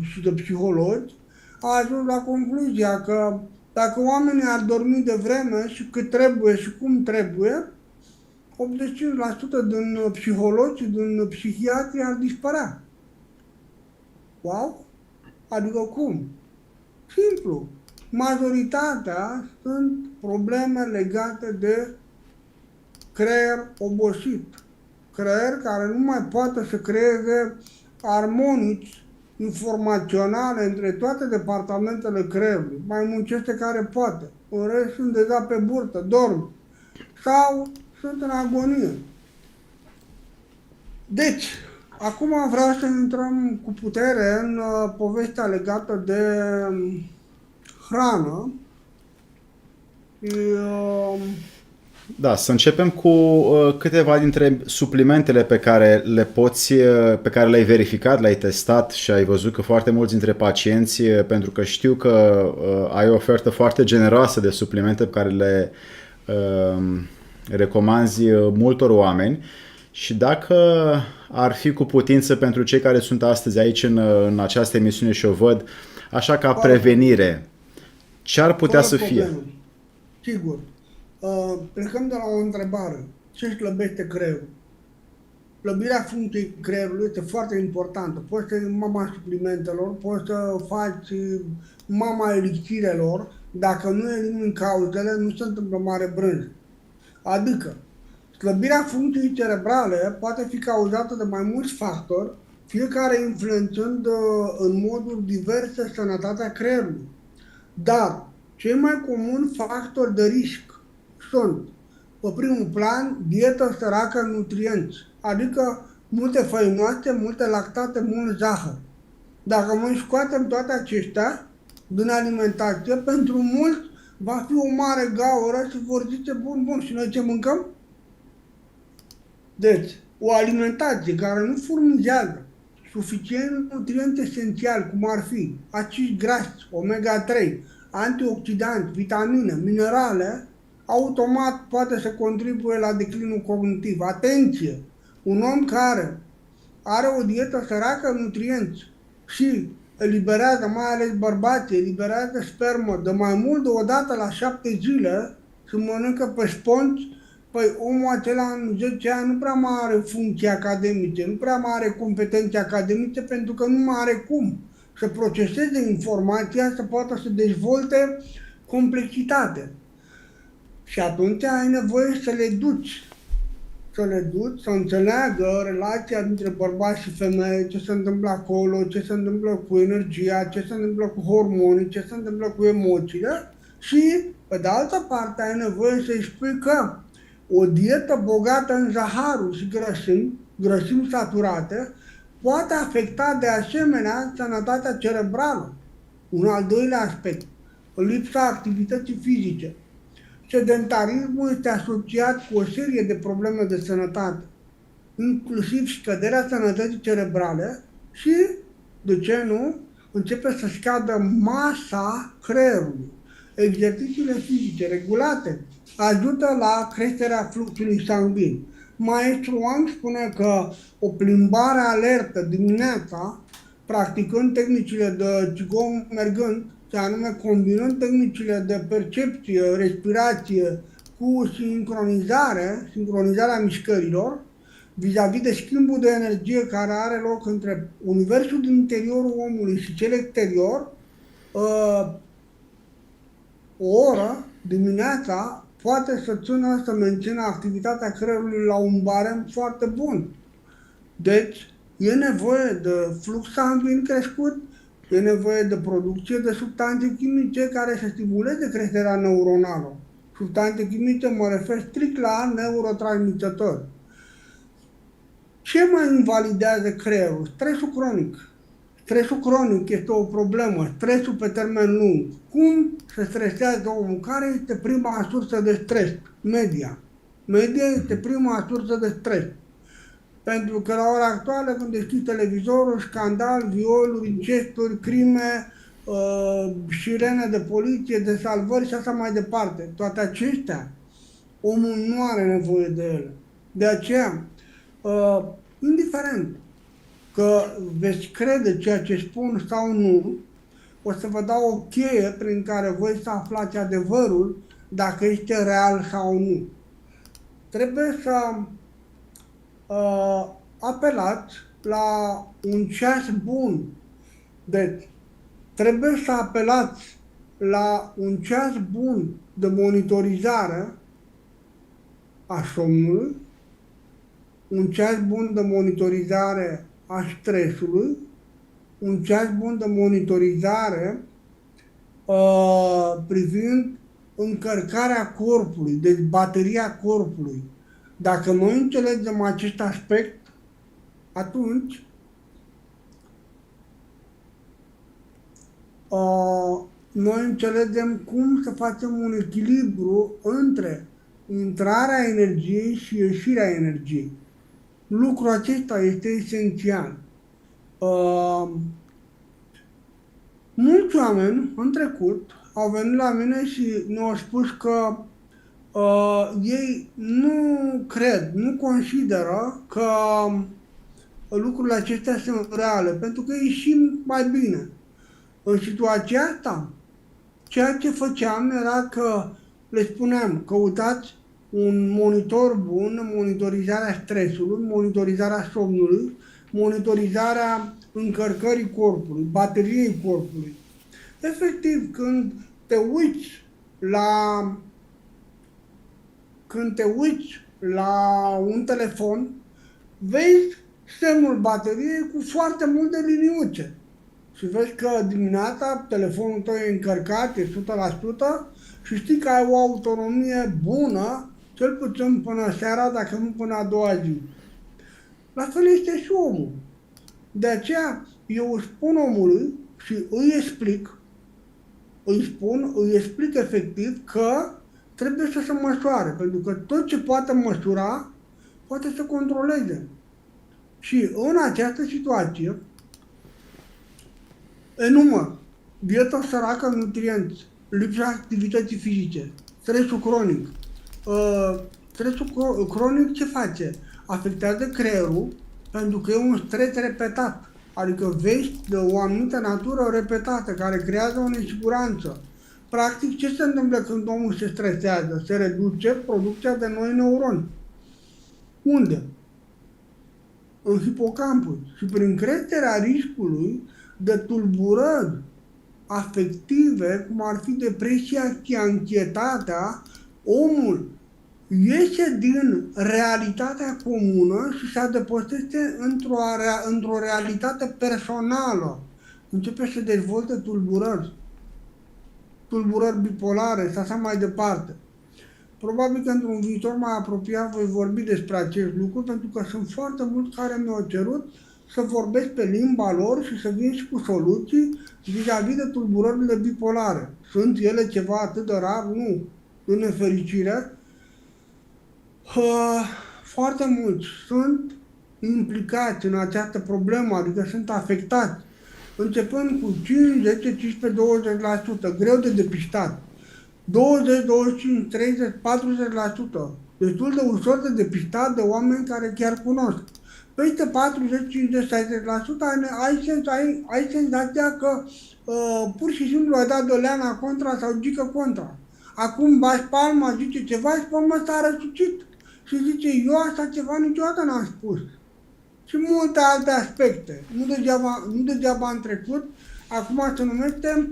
și de psihologi, a ajuns la concluzia că dacă oamenii ar dormi de vreme și cât trebuie și cum trebuie, 85% din psihologi și din psihiatri ar dispărea. Wow! Adică cum? Simplu. Majoritatea sunt probleme legate de creier obosit. Creier care nu mai poate să creeze armonici informaționale între toate departamentele creierului. Mai muncește care poate. În rest sunt deja pe burtă, dorm sau sunt în agonie. Deci, acum vreau să intrăm cu putere în povestea legată de hrană. Uh, Da, să începem cu câteva dintre suplimentele pe care le poți, pe care le-ai verificat, le-ai testat și ai văzut că foarte mulți dintre pacienți, pentru că știu că ai o ofertă foarte generoasă de suplimente pe care le recomanzi multor oameni și dacă ar fi cu putință pentru cei care sunt astăzi aici în această emisiune și o văd, așa ca prevenire, ce ar putea fără să fie? probleme. Sigur. Plecăm de la o întrebare. Ce își slăbește creierul? Slăbirea funcției creierului este foarte importantă. Poți să iei mama suplimentelor, poți să faci mama elixirelor. Dacă nu elimini cauzele, nu se întâmplă mare brânză. Adică, slăbirea funcției cerebrale poate fi cauzată de mai mulți factori, fiecare influențând în moduri diverse sănătatea creierului. Dar cei mai comuni factori de risc sunt, pe primul plan, dietă săracă în nutrienți, adică multe făinoase, multe lactate, mult zahăr. Dacă noi scoatem toate acestea din alimentație, pentru mulți va fi o mare gaură și vor zice, bun, și noi ce mâncăm? Deci, o alimentație care nu furnizează suficient nutrienți esențiali, cum ar fi acizi grași, omega-3, antioxidanți, vitamine, minerale, automat poate să contribuie la declinul cognitiv. Atenție! Un om care are o dietă săracă în nutrienți și eliberează, mai ales bărbații, eliberează spermă de mai mult de o dată la 7 zile și mănâncă pe spongi, păi omul acela în 10 ani nu prea mai are funcții academice, nu prea mai are competențe academice pentru că nu mai are cum să proceseze informația, să poată să dezvolte complexitate. Și atunci ai nevoie să le duci, să înțeleagă relația dintre bărbați și femeie, ce se întâmplă acolo, ce se întâmplă cu energia, ce se întâmplă cu hormonii, ce se întâmplă cu emoțiile și, pe de altă parte, ai nevoie să-i spui că o dietă bogată în zahărul și grăsimi saturate, poate afecta de asemenea sănătatea cerebrală. Un al doilea aspect, lipsa activității fizice. Sedentarismul este asociat cu o serie de probleme de sănătate, inclusiv scăderea sănătății cerebrale și, de ce nu, începe să scadă masa creierului. Exercițiile fizice regulate ajută la creșterea fluxului sanguin. Maestru Wang spune că o plimbare alertă dimineața, practicând tehnicile de Qigong mergând, și anume combinând tehnicile de percepție, respirație cu sincronizarea mișcărilor, vis-a-vis de schimbul de energie care are loc între universul din interiorul omului și cel exterior, o oră dimineața poate să mențină activitatea creierului la un barem foarte bun. Deci, e nevoie de flux sanguin crescut, e nevoie de producție de substanțe chimice care să stimuleze creșterea neuronală. Substanțe chimice mă refer strict la neurotransmițători. Ce mai invalidează creierul? Stresul cronic. Stresul cronic este o problemă, stresul pe termen lung. Cum se stresează omul? Care este prima sursă de stres? Media. Media este prima sursă de stres. Pentru că la ora actuală, când deschizi televizorul, scandal, violuri, incesturi, crime, sirene de poliție, de salvări și așa mai departe. Toate acestea, omul nu are nevoie de ele. De aceea, indiferent că veți crede ceea ce spun sau nu, o să vă dau o cheie prin care voi să aflați adevărul dacă este real sau nu. Trebuie să apelați la un ceas bun. Deci, trebuie să apelați la un ceas bun de monitorizare a somnului, un ceas bun de monitorizare a stresului un ceas bun de monitorizare privind încărcarea corpului, deci bateria corpului. Dacă noi înțelegem acest aspect, atunci noi înțelegem cum să facem un echilibru între intrarea energiei și ieșirea energiei. Lucrul acesta este esențial. Mulți oameni în trecut au venit la mine și ne-au spus că ei nu cred, nu consideră că lucrurile acestea sunt reale, pentru că ei simt mai bine. În situația asta, ceea ce făceam era că le spuneam, căutați un monitor bun, monitorizarea stresului, monitorizarea somnului, monitorizarea încărcării corpului, bateriei corpului. Efectiv, când te uiți la un telefon, vezi semnul bateriei cu foarte multe liniuțe. Și vezi că dimineața telefonul tău e încărcat, e 100% și știi că ai o autonomie bună, cel puțin până seara, dacă nu până a doua zi. La fel este și omul. De aceea eu îi spun omului și îi explic efectiv că trebuie să se măsoare, pentru că tot ce poate măsura, poate să controleze. Și în această situație, enumăr dieta săracă în nutrienți, lipsa activității fizice, stresul cronic. Stresul cronic ce face? Afectează creierul, pentru că e un stres repetat, adică vești de o anumită natură repetată, care creează o nesiguranță. Practic, ce se întâmplă când omul se stresează? Se reduce producția de noi neuroni. Unde? În hipocampus. Și prin creșterea riscului de tulburări afective, cum ar fi depresia și anxietatea, omul iese din realitatea comună și se adăpostește într-o realitate personală. Începe să dezvolte tulburări bipolare și așa mai departe. Probabil că într-un viitor mai apropiat voi vorbi despre acest lucru, pentru că sunt foarte mulți care mi-au cerut să vorbesc pe limba lor și să vin și cu soluții vis-a-vis de tulburările bipolare. Sunt ele ceva atât de rar? Nu. În nefericire, foarte mulți sunt implicați în această problemă, adică sunt afectați, începând cu 5, 10, 15, 20%, greu de depistat. 20, 25, 30, 40%, destul de ușor de depistat de oameni care chiar cunosc. Peste 40, 50, 60% ai senzația că pur și simplu ai dat de leana contra sau gică contra. Acum bași palma, zice ceva și pe urmă s-a răsucit. Și zice, eu asta ceva niciodată n-am spus. Și multe alte aspecte. Nu degeaba în trecut, acum se numește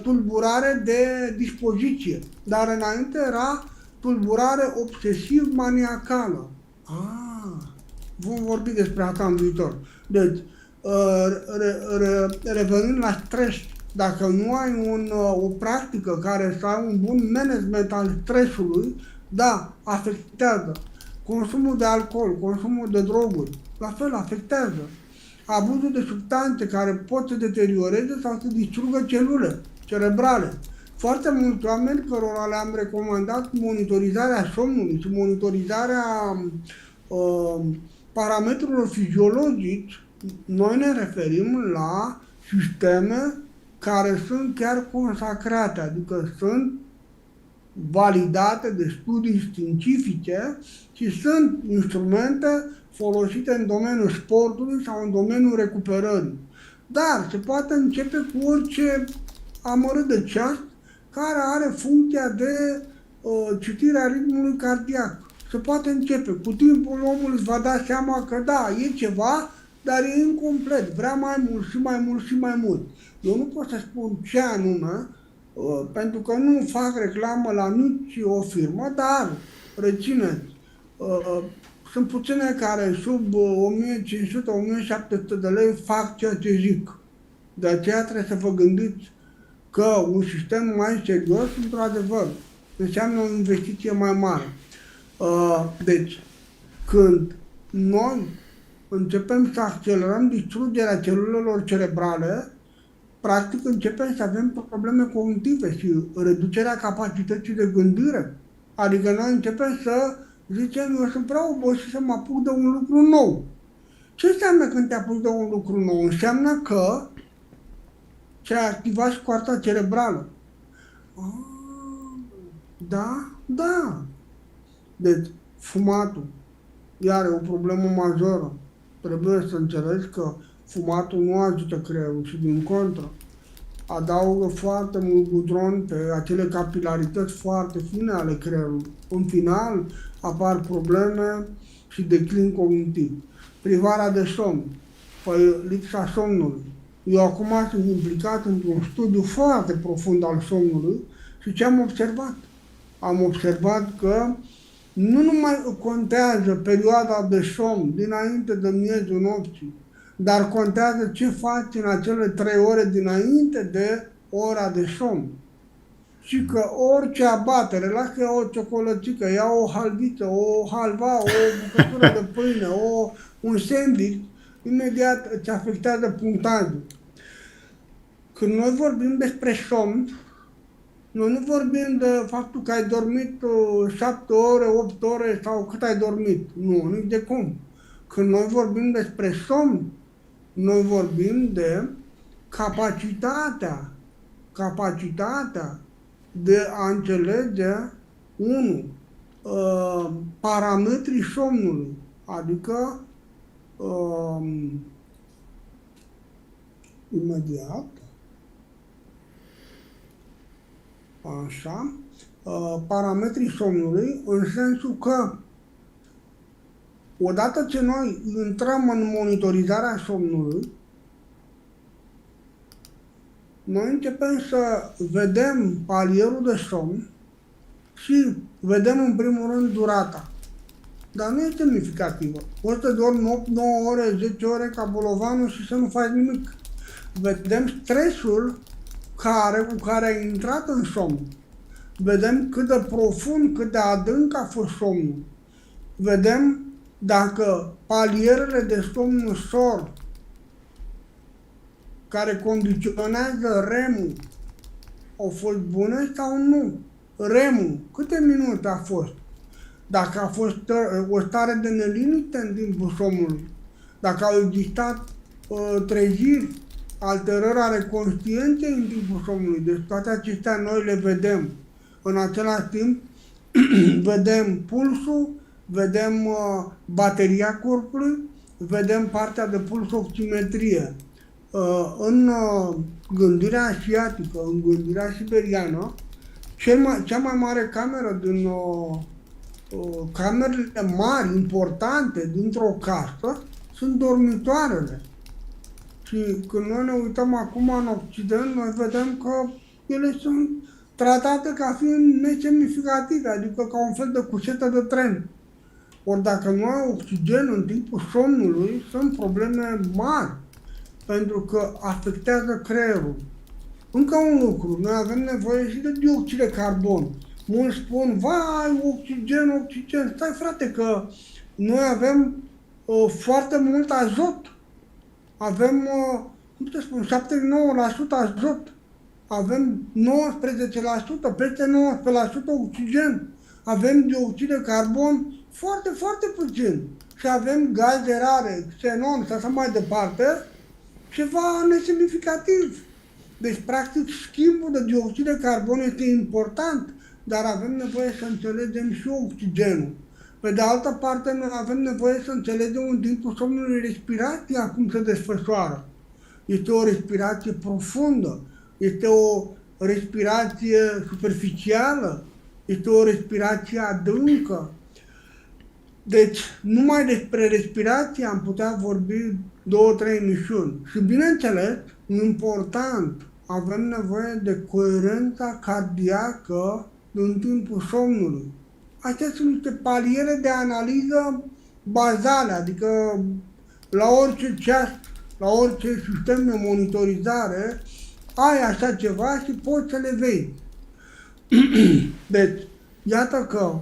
tulburare de dispoziție. Dar înainte era tulburare obsesiv-maniacală. Vom vorbi despre asta în viitor. Deci, revenind la stres, dacă nu ai o practică care să ai un bun management al stresului, da, afectează. Consumul de alcool, consumul de droguri, la fel afectează. Abuzul de substanțe care pot să deterioreze sau să distrugă celule cerebrale. Foarte mulți oameni cărora le-am recomandat monitorizarea somnului și monitorizarea parametrilor fiziologici, noi ne referim la sisteme care sunt chiar consacrate, adică sunt validate de studii științifice și sunt instrumente folosite în domeniul sportului sau în domeniul recuperării. Dar se poate începe cu orice amărât de ceas care are funcția de citire a ritmului cardiac. Se poate începe. Cu timpul omul își va da seama că da, e ceva, dar e incomplet. Vrea mai mult și mai mult și mai mult. Eu nu pot să spun ce anume, pentru că nu fac reclamă la nici o firmă, dar rețineți, sunt puține care sub 1500-1700 de lei fac ceea ce zic. De aceea trebuie să vă gândiți că un sistem mai serios, într-adevăr, înseamnă o investiție mai mare. Deci, când noi începem să accelerăm distrugerea celulelor cerebrale, practic începem să avem probleme cognitive și reducerea capacității de gândire. Adică noi începem să zicem, eu sunt prea obosit să mă apuc de un lucru nou. Ce înseamnă când te apuci de un lucru nou? Înseamnă că ți-ai activat scoarța cerebrală. Da? Da. Deci, fumatul, iar e o problemă majoră. Trebuie să înțelegi că fumatul nu ajută creierul și din contră. Adaugă foarte mult gudron pe acele capilarități foarte fine ale creierului. În final, apar probleme și declin cognitiv. Privarea de somn, păi lipsa somnului. Eu acum sunt implicat într-un studiu foarte profund al somnului și ce am observat? Am observat că nu numai contează perioada de somn dinainte de miezul nopții, dar contează ce faci în acele 3 ore dinainte de ora de somn. Și că orice abatere, las că ia o ciocolățică, ia o halviță, o halva, o bucătură de pâine, un sandwich, imediat îți afectează punctajul. Când noi vorbim despre somn, noi nu vorbim de faptul că ai dormit 7 ore, 8 ore sau cât ai dormit. Nu, nici de cum. Când noi vorbim despre somn, noi vorbim de capacitatea de a înțelege, parametrii somnului, adică imediat, așa, parametrii somnului, în sensul că odată ce noi intrăm în monitorizarea somnului, noi începem să vedem palierul de somn și vedem în primul rând durata. Dar nu e semnificativă. Poți să dormi 8, 9 ore, 10 ore ca bolovanul și să nu faci nimic. Vedem stresul cu care ai intrat în somn. Vedem cât de profund, cât de adânc a fost somnul. Vedem dacă palierele de somn ușor care condiționează REM-ul au fost bune sau nu. REM-ul, câte minute a fost? Dacă a fost o stare de neliniște în timpul somnului, dacă au existat treziri, alterări ale conștiinței în timpul somnului, deci toate acestea noi le vedem. În același timp, vedem pulsul, vedem bateria corpului, vedem partea de puls-oximetrie. În gândirea asiatică, în gândirea siberiană, cea mai mare cameră din camerele mari, importante, dintr-o casă, sunt dormitoarele. Și când noi ne uităm acum în Occident, noi vedem că ele sunt tratate ca fiind nesemnificative, adică ca un fel de cușetă de tren. Ori dacă nu ai oxigen în timpul somnului, sunt probleme mari, pentru că afectează creierul. Încă un lucru, noi avem nevoie și de dioxid de carbon. Mulți spun, vai, oxigen, stai frate că noi avem foarte mult azot. Avem, cum să spun, 79% azot. Avem 19%, peste 19% oxigen. Avem dioxid de carbon foarte, foarte puțin. Și avem gaze rare, xenon și așa mai departe, ceva nesemnificativ. Deci, practic, schimbul de dioxid de carbon este important, dar avem nevoie să înțelegem și oxigenul. Pe de altă parte, noi avem nevoie să înțelegem în timpul somnului respirația cum se desfășoară. Este o respirație profundă, este o respirație superficială, este o respirație adâncă. Deci, numai despre respirație am putea vorbi 2-3 emisiuni. Și bineînțeles, important, avem nevoie de coerența cardiacă în timpul somnului. Acestea sunt niște paliere de analiză bazale, adică la orice ceas la orice sistem de monitorizare, ai așa ceva și poți să le vezi. Deci, iată că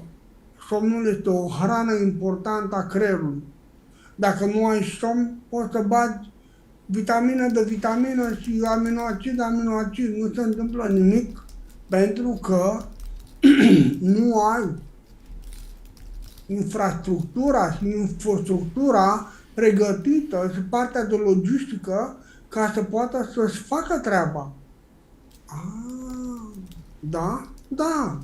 somnul este o hrană importantă a creierului. Dacă nu ai somn, poți să bagi vitamină de vitamină și aminoacid, nu se întâmplă nimic, pentru că nu ai infrastructura și infrastructura pregătită și partea de logistică ca să poată să-și facă treaba. Ah, da, da.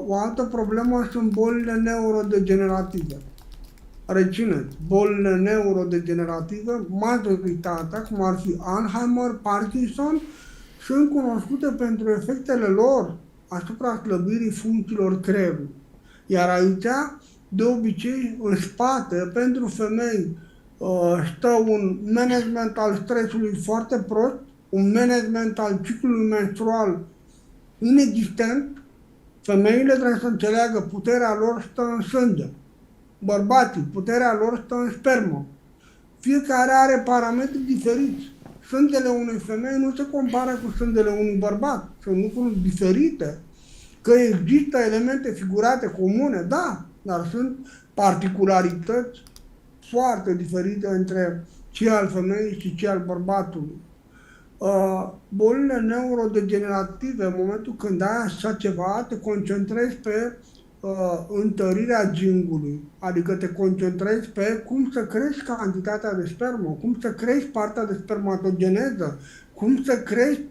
O altă problemă sunt bolile neurodegenerative. Rețineți, bolile neurodegenerative, majoritatea, cum ar fi Alzheimer, Parkinson, sunt cunoscute pentru efectele lor asupra slăbirii funcțiilor creierului. Iar aici, de obicei, în spate, pentru femei, stă un management al stresului foarte prost, un management al ciclului menstrual inexistent. Femeile trebuie să înțeleagă, puterea lor stă în sânge. Bărbații, puterea lor stă în spermă. Fiecare are parametri diferiți. Sângele unei femei nu se compară cu sângele unui bărbat. Sunt lucruri diferite. Că există elemente figurate comune, da, dar sunt particularități foarte diferite între cei al femeii și cei al bărbatului. Bolile neurodegenerative, în momentul când ai așa ceva, te concentrezi pe întărirea gingului, adică te concentrezi pe cum să crești cantitatea de spermă, cum să crești partea de spermatogeneză, cum să crești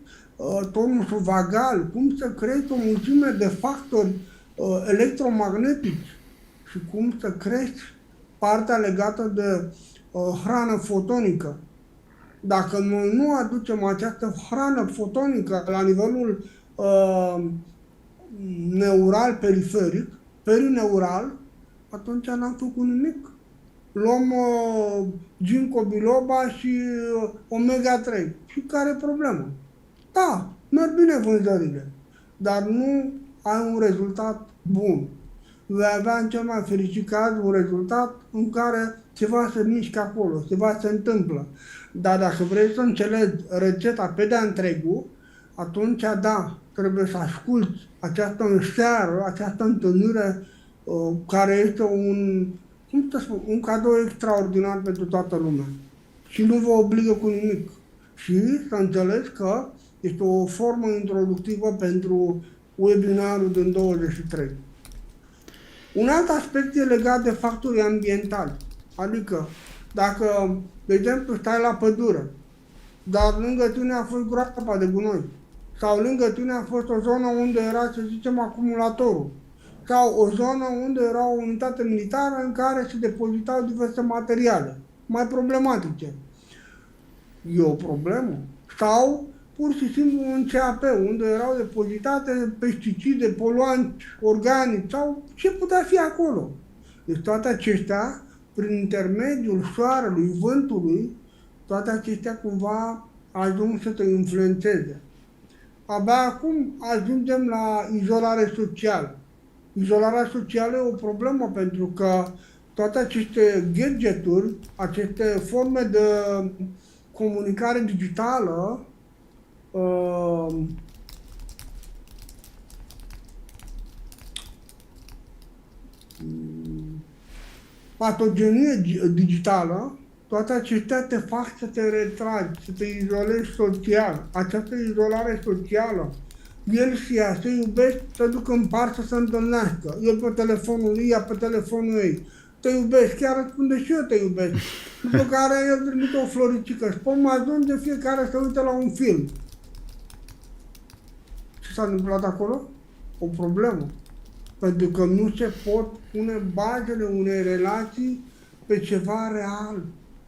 tonusul vagal, cum să crești o mulțime de factori electromagnetici și cum să crești partea legată de hrană fotonică. Dacă noi nu aducem această hrană fotonică la nivelul neural periferic, perineural, atunci n-am făcut nimic. Luăm ginkgo biloba și omega-3. Și care e problema? Da, merg bine vânzările, dar nu ai un rezultat bun. Vei avea în cel mai fericit caz un rezultat în care ceva se mișcă acolo, ceva se întâmplă. Dar dacă vrei să înțelegi rețeta pe de-a întregul, atunci da, trebuie să asculți această înseară, această întâlnire care este un cadou extraordinar pentru toată lumea. Și nu vă obligă cu nimic. Și să înțelegi că este o formă introductivă pentru webinarul din 23. Un alt aspect e legat de factorii ambientali. Adică, dacă, de exemplu, stai la pădure, dar lângă tine a fost groapa de gunoi, sau lângă tine a fost o zonă unde era, să zicem, acumulatorul, sau o zonă unde era o unitate militară în care se depozitau diverse materiale mai problematice. E o problemă. Sau, pur și simplu, un CAP, unde erau depozitate pesticide, poluanți, organici, sau ce putea fi acolo. Deci toate acestea, prin intermediul soarelui, vântului, toate acestea cumva ajung să te influențeze. Abia acum ajungem la izolare socială. Izolarea socială e o problemă pentru că toate aceste gadgeturi, aceste forme de comunicare digitală, patogenie digitală, toate acestea te fac să te retragi, să te izolezi social. Această izolare socială, el și ea se iubește, se duc în parc să se întâlnească. El pe telefonul ei, ea pe telefonul ei. Te iubesc, chiar răspunde și eu te iubesc. După care el trimite o floricică și până ajunge fiecare să uite la un film. Ce s-a întâmplat acolo? O problemă. Pentru că nu se pot pune bazele unei relații pe ceva real.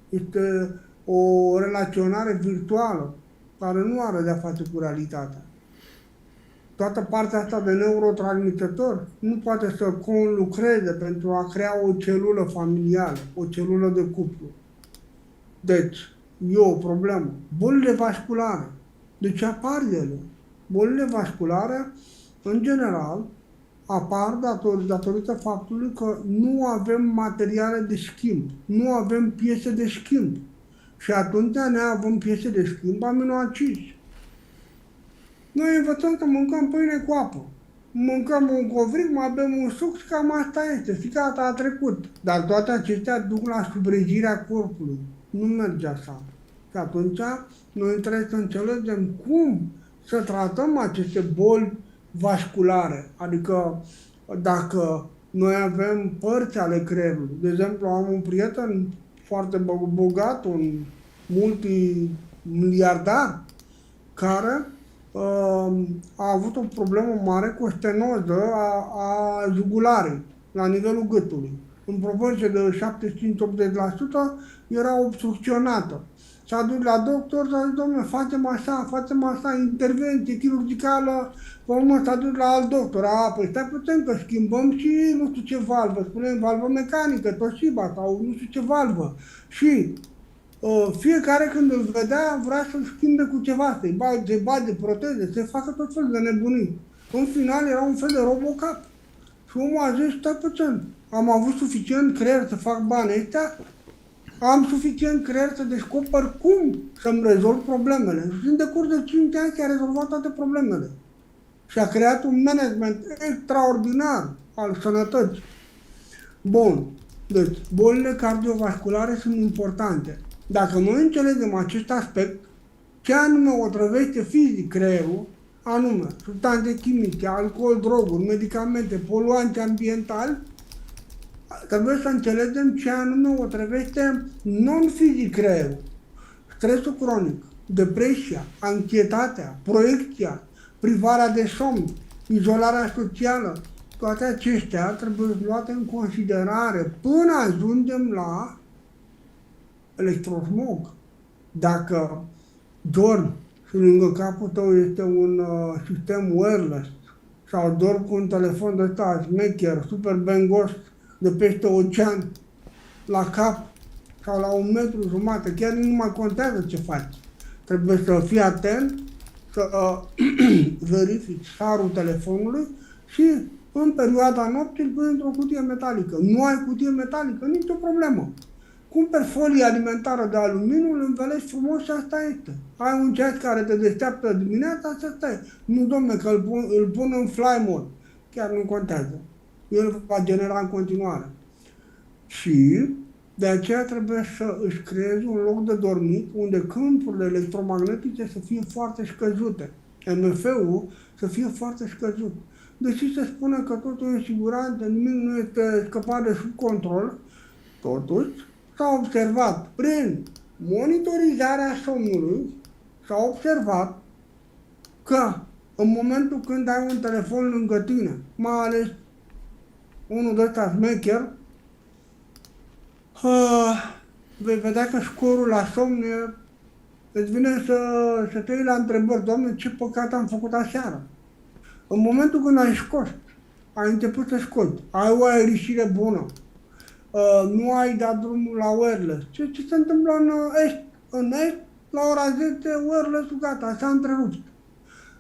Este o relaționare virtuală care nu are de-a face cu realitatea. Toată partea asta de neurotransmițător nu poate să conlucreze pentru a crea o celulă familială, o celulă de cuplu. Deci, e o problemă. Bolile vasculare. De ce apar ele? Bolile vasculare, în general, apar datorită faptului că nu avem materiale de schimb, nu avem piese de schimb. Și atunci ne avem piese de schimb aminoacizi. Noi învățăm că mâncăm pâine cu apă. Mâncăm un covric, mai bem un suc și cam asta este. Și gata, a trecut. Dar toate acestea duc la subregirea corpului. Nu merge așa. Și atunci noi trebuie să înțelegem cum să tratăm aceste boli vasculare. Adică dacă noi avem părți ale creierului. De exemplu, am un prieten foarte bogat, un multimiliardar, care a avut o problemă mare cu o stenoză a jugularei, la nivelul gâtului. În proporție de 75-80% era obstrucționată. S-a dus la doctor, s-a zis, domnule, facem așa, intervenție chirurgicală, pe urmă s-a dus la alt doctor. Păi stai puțin că schimbăm și nu știu ce valvă, spunem valvă mecanică, Toshiba sau nu știu ce valvă. Și fiecare când îl vedea vrea să-l schimbe cu ceva, să-i bage proteze, să facă tot felul de nebunii. În final era un fel de Robocop. Și omul a zis, stai puțin, am avut suficient creier să fac banii ăștia, am suficient creier să descoper cum să-mi rezolv problemele. Și în decurs de 5 ani a rezolvat toate problemele. Și a creat un management extraordinar al sănătății. Bun. Deci, bolile cardiovasculare sunt importante. Dacă noi înțelegem acest aspect, ce anume otrăvește fizic creierul, anume substanțe chimice, alcool, droguri, medicamente, poluanți ambientali, trebuie să înțelegem ce anume otrăvește non-fizic creierul. Stresul cronic, depresia, anxietatea, proiecția, privarea de somn, izolarea socială, toate acestea trebuie luate în considerare până ajungem la electrosmog. Dacă dormi și lângă capul tău este un sistem wireless sau dormi cu un telefon de ăsta șmecher, super bengos, de peste ocean, la cap sau la 1,5 m, chiar nu mai contează ce faci. Trebuie să fii atent, să verifici sarul telefonului și în perioada nopții îl pui într-o cutie metalică. Nu ai cutie metalică, nicio problemă. Cumperi folie alimentară de aluminiu, îl învelești frumos și asta este. Ai un ceas care te deșteaptă dimineața și asta e. Nu, domne, că îl pun în fly mode. Chiar nu contează. El va genera în continuare. Și de aceea trebuie să își creezi un loc de dormit unde câmpurile electromagnetice să fie foarte scăzute. MF-ul să fie foarte scăzut. Deși se spune că totul e în siguranță, nimic nu este scăpat de sub control, totuși s-a observat prin monitorizarea somnului, s-a observat că în momentul când ai un telefon lângă tine, mai ales unul de ăsta smecher, vei vedea că scorul la somn îți vine să te iei la întrebări, Doamne, ce păcat am făcut aseară. În momentul când ai scos, ai început să scoți, ai o aerishire bună, nu ai dat drumul la wireless. Ce se întâmplă în est? În est, la ora 10, wireless-ul gata, s-a întrerupt.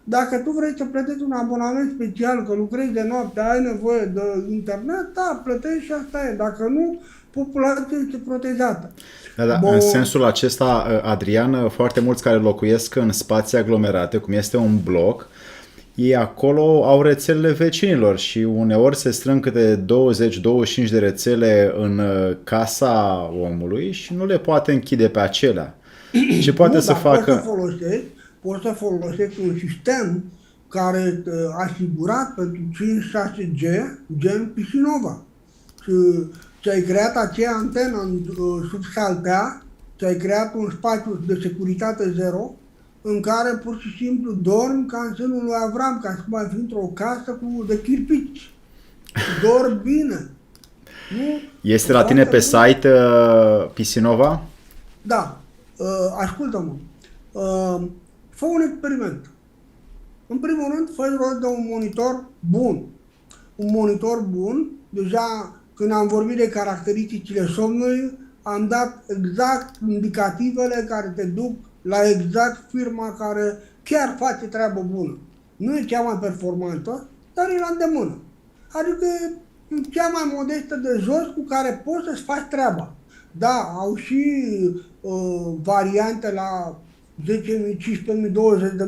Dacă tu vrei să plătești un abonament special, că lucrezi de noapte, ai nevoie de internet, da, plătești și asta e. Dacă nu, populația este protejată. Da, în sensul acesta, Adrian, foarte mulți care locuiesc în spații aglomerate, cum este un bloc, ei acolo au rețelele vecinilor și uneori se strâng câte 20-25 de rețele în casa omului și nu le poate închide pe acelea. Ce poate să facă? Poți să folosești un sistem care este asigurat pentru 5-6G, gen Pisinova. Și ți-ai creat aceea antenă sub saltea, ți-ai creat un spațiu de securitate zero, în care pur și simplu dormi ca în sânul lui Avram, ca să mai fi într-o casă de chirpici. Dormi bine. Nu? Este la tine pe site Pisinova? Da. Ascultă-mă. Fă un experiment. În primul rând, fă rost de un monitor bun. Un monitor bun, deja când am vorbit de caracteristicile somnului, am dat exact indicativele care te duc la exact firma care chiar face treabă bună. Nu e cea mai performantă, dar e la îndemână. Adică e cea mai modestă de jos cu care poți să-ți faci treaba. Da, au și variante la 10.000, 15.000,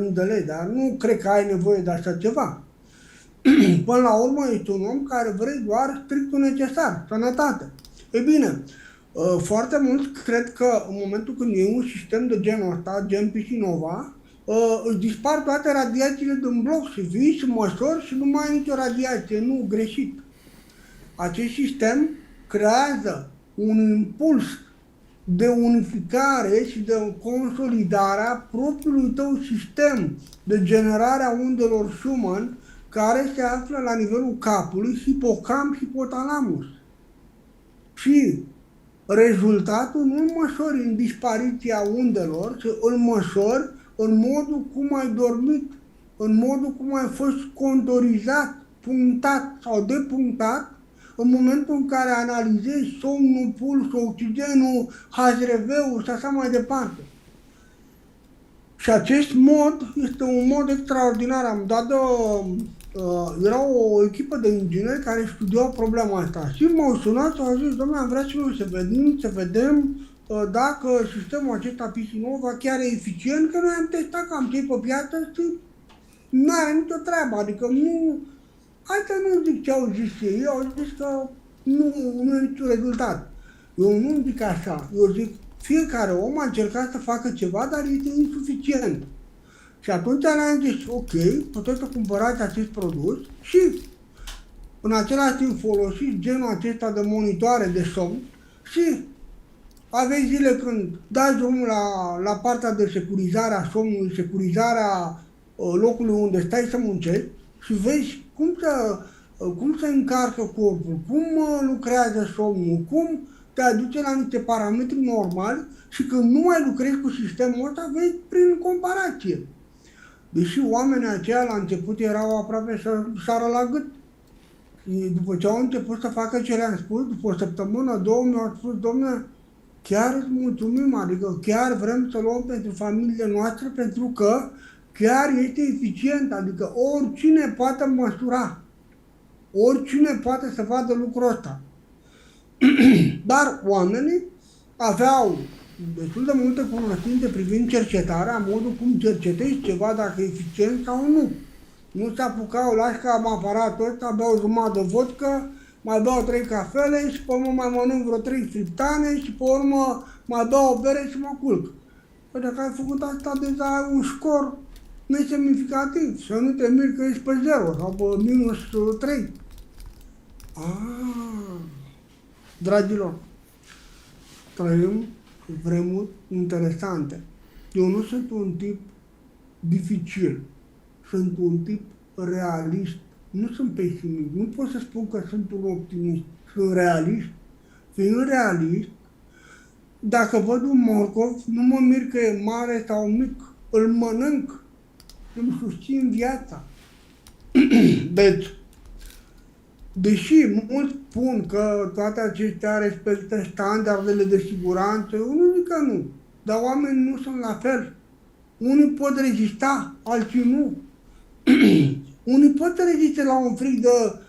20.000 de lei, dar nu cred că ai nevoie de așa ceva. Până la urmă, ești un om care vrei doar strictul necesar, sănătate. E bine, foarte mulți cred că în momentul când e un sistem de genul ăsta, gen Piscinova, își dispar toate radiațiile din bloc și vii și măsori și nu mai ai nicio radiație. Nu, greșit. Acest sistem creează un impuls de unificare și de consolidare a propriului tău sistem de generare a undelor Schumann, care se află la nivelul capului, hipocamp, hipotalamus. Și rezultatul nu-l măsori în dispariția undelor, ci îl măsori în modul cum ai dormit, în modul cum ai fost contorizat, punctat sau depunctat, în momentul în care analizezi somnul, pulsul, oxigenul, HRV-ul și așa mai departe. Și acest mod este un mod extraordinar. Am dat era o echipă de ingineri care studiau problema asta și m-au sunat și au zis, domnule, am vrea și noi să vedem dacă sistemul acesta Piscinova chiar e eficient, că noi am testat cam ce pe piață și nu are nicio treabă, adică nu... Asta nu zic ce au zis ei au zis că nu e niciun rezultat. Eu nu zic așa, eu zic fiecare om a încercat să facă ceva, dar este insuficient. Și atunci le-am zis, ok, puteți să cumpărați acest produs și în același timp folosiți genul acesta de monitoare de somn și aveți zile când dați drumul la partea de securizare a somnului, securizarea locului unde stai să muncești și vezi cum se încarcă corpul, cum lucrează somnul, cum te aduce la niște parametri normali și când nu mai lucrezi cu sistemul ăsta, vezi prin comparație. Deși oamenii aceia la început erau aproape să sară la gât. Și după ce au început să facă ce le-am spus, după o săptămână, două, mi-au spus, domnule, chiar îți mulțumim, adică chiar vrem să luăm pentru familiile noastre, pentru că chiar este eficient, adică oricine poate măsura, oricine poate să vadă lucrul ăsta. Dar oamenii aveau destul de multe cunoștințe privind cercetarea, modul cum cercetezi ceva, dacă e eficient sau nu. Nu se apucau, lași că am aparatul ăsta, beau jumătate de vodcă, mai beau 3 cafele și pe urmă mai mănânc vreo 3 friptane și pe urmă mai beau o bere și mă culc. Păi dacă ai făcut asta, deja ai un scor nesemnificativ, să nu te miri că ești pe 0 sau pe minus 3. Dragilor, trăim vremuri interesante. Eu nu sunt un tip dificil, sunt un tip realist, nu sunt pesimist, nu pot să spun că sunt un optimist, sunt realist. Fiind realist, dacă văd un morcov, nu mă mir că e mare sau mic, îl mănânc, îmi susțin viața. Deci, deși mulți spun că toate acestea respectă standardele de siguranță, eu nu zic că nu, dar oamenii nu sunt la fel. Unii pot rezista, alții nu. Unii pot rezista la un frig de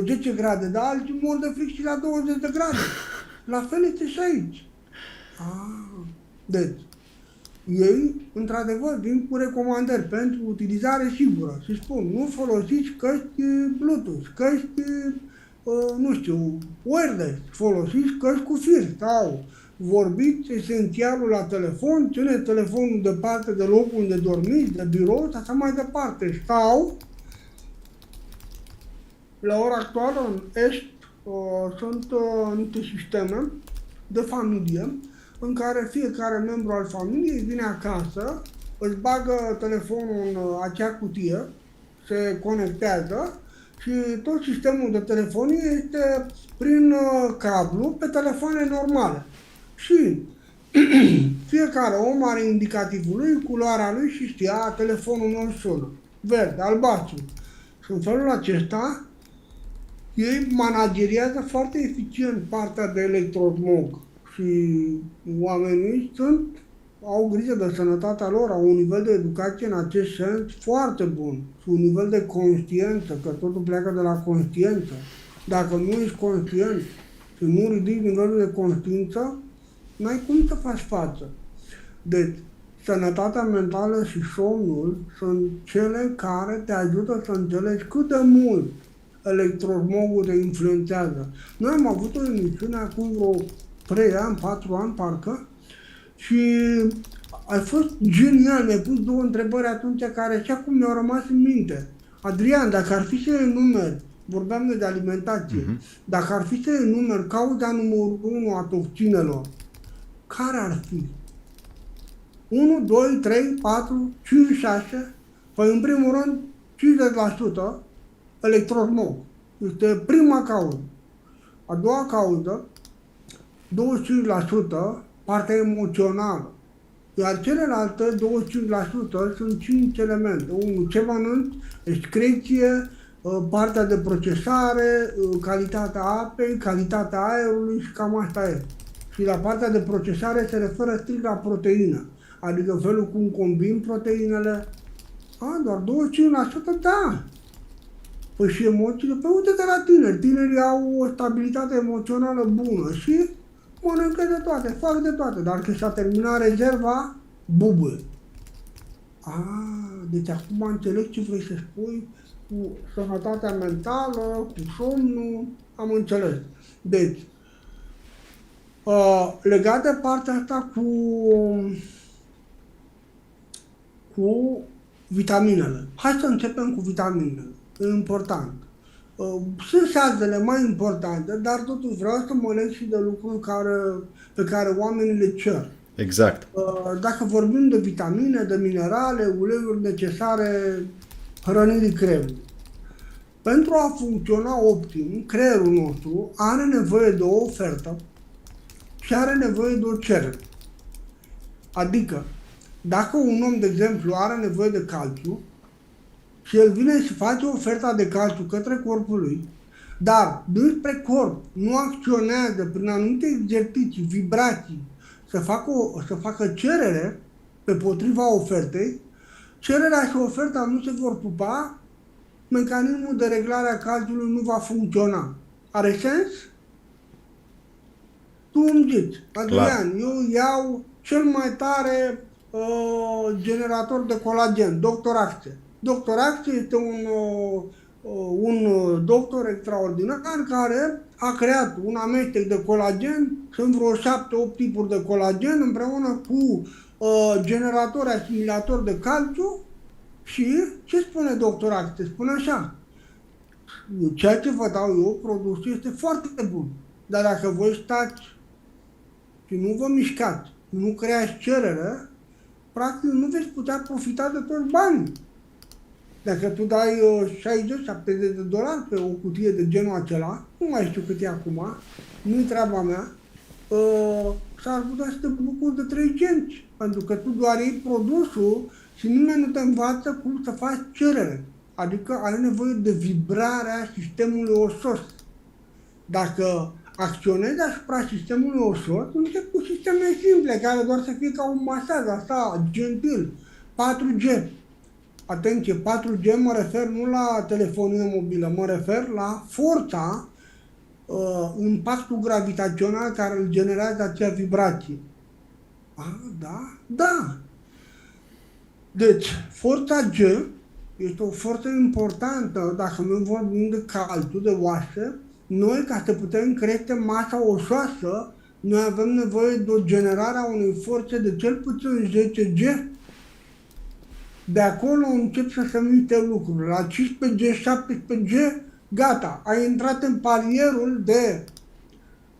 10 grade, dar alții mor de frig și la 20 de grade. La fel este și aici. Deci, ei, într-adevăr, vin cu recomandări pentru utilizare sigură și spun, nu folosiți căști Bluetooth, căști, nu știu, wireless, folosiți căști cu fir sau vorbiți esențialul la telefon, țineți telefonul departe de locul unde dormiți, de birou, și așa mai departe. Sau, la ora actuală, în Est, sunt niște sisteme de familie în care fiecare membru al familiei vine acasă, își bagă telefonul în acea cutie, se conectează și tot sistemul de telefonie este prin cablu pe telefoane normale. Și fiecare om are indicativul lui, culoarea lui și știa, telefonul meu sună, verde, albastru. Și în felul acesta, ei manageriază foarte eficient partea de electrosmog. Și oamenii au grijă de sănătatea lor, au un nivel de educație în acest sens foarte bun și un nivel de conștiință, că totul pleacă de la conștiință. Dacă nu ești conștient și nu ridici nivelul de conștiință, N-ai cum să faci față. Deci, sănătatea mentală și somnul sunt cele care te ajută să înțelegi cât de mult electrosmogul te influențează. Noi am avut o emisiune acum vreo 3 ani, 4 ani, parcă, și a fost genial. Mi-ai pus două întrebări atunci care și acum mi-au rămas în minte. Adrian, dacă ar fi să enumeri, vorbeam de alimentație, dacă ar fi să enumeri cauza numărul 1 a toxinelor, care ar fi? 1, 2, 3, 4, 5, 6? Păi în primul rând 50% electrosmog. Este prima cauză. A doua cauză, 25% partea emoțională. Iar celelalte 25% sunt 5 elemente. 1. Ce mănânci, excreție, partea de procesare, calitatea apei, calitatea aerului și cam asta e. Și la partea de procesare se referă strict la proteină. Adică felul cum combin proteinele. Doar 25%, da. Păi și emoțiile? Păi uite că la tineri. Tinerii au o stabilitate emoțională bună și mănâncă de toate, fac de toate. Dar când s-a terminat rezerva, bubuie. Deci acum înțeleg ce vrei să spui cu sănătatea mentală, cu somnul, am înțeles. Deci, legat de partea asta cu vitaminele. Hai să începem cu vitaminele. E important. Sunt șansele mai importante, dar totuși vreau să mă leg și de lucruri pe care oamenii le cer. Exact. Dacă vorbim de vitamine, de minerale, uleiuri necesare hrănirii creierului. Pentru a funcționa optim, creierul nostru are nevoie de o ofertă și are nevoie de o cerere. Adică, dacă un om, de exemplu, are nevoie de calciu și el vine și face oferta de calciu către corpul lui, dar dinspre corp nu acționează prin anumite exerciții, vibrații, să facă cerere pe potriva ofertei, cererea și oferta nu se vor pupa, mecanismul de reglare a calciului nu va funcționa. Are sens? Tu îmi zici, Adrian, eu iau cel mai tare generator de colagen, Dr. Axe. Dr. Axe este un doctor extraordinar care a creat un amestec de colagen, sunt vreo 7-8 tipuri de colagen împreună cu generator asimilator de calciu și ce spune Dr. Axe? Spune așa, ceea ce vă dau eu, produsul este foarte bun, dar dacă voi stați și nu vă mișcați, nu creați cerere, practic nu veți putea profita de toți banii. Dacă tu dai $60-70 pe o cutie de genul acela, nu mai știu cât e acum, nu-i treaba mea, s-ar putea să te bucuri de 3 cenți, pentru că tu doar iei produsul și nimeni nu te învață cum să faci cerere. Adică ai nevoie de vibrarea sistemului osos. Dacă acționezi asupra sistemului osos, încep cu sisteme simple, care doar să fie ca un masaj, asta, gentil, 4G. Atenție, 4G mă refer nu la telefonie mobilă, mă refer la forța, impactul gravitațional care îl generează acea vibrație. Da? Da! Deci, forța G este o forță importantă dacă noi vorbim de calciu, de oase. Noi, ca să putem crește masa osoasă, noi avem nevoie de o generare a unei forțe de cel puțin 10G. De acolo încep să se mite lucruri. La 15G, 17G, gata, ai intrat în palierul de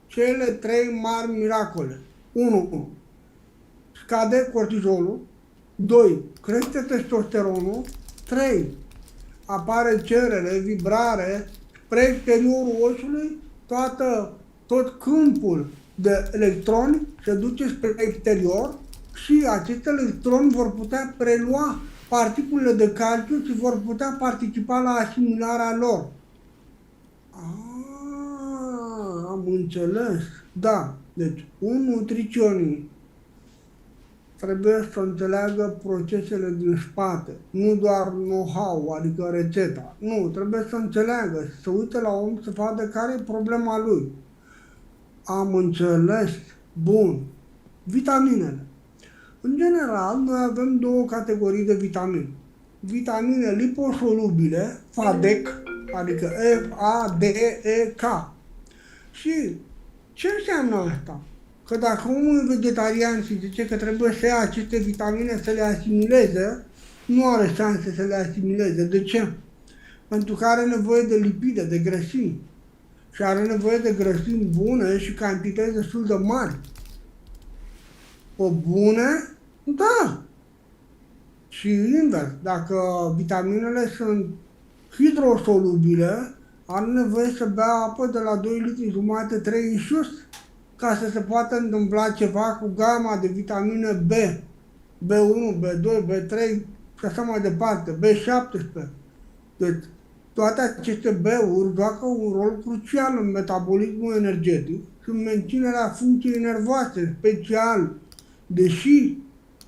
cele 3 mari miracole. 1. Scade cortizolul. 2. Crește testosteronul. 3. Apare cerere, vibrare, spre exteriorul osului, tot câmpul de electroni se duce spre exterior și acești electroni vor putea prelua particulele de calciu și vor putea participa la asimilarea lor. Am înțeles. Da. Deci, un nutriționist trebuie să înțeleagă procesele din spate, nu doar know-how, adică rețeta. Nu, trebuie să înțeleagă, să uite la om, să vadă care e problema lui. Am înțeles. Bun. Vitaminele. În general, noi avem două categorii de vitamine. Vitamine liposolubile, FADEC, adică FADEK. Și ce înseamnă asta? Că dacă omul e vegetarian și zice că trebuie să ia aceste vitamine să le asimileze, nu are șanse să le asimileze. De ce? Pentru că are nevoie de lipide, de grăsimi. Și are nevoie de grăsimi bune și cantități destul de mari. O bune? Da. Și invers, dacă vitaminele sunt hidrosolubile, are nevoie să bea apă de la 2 litri jumate, 3 în sus, ca să se poată întâmpla ceva cu gama de vitamine B, B1, B2, B3 și așa mai departe, B17. Deci, toate aceste B-uri joacă un rol crucial în metabolismul energetic și în menținerea funcției nervoase, special, deși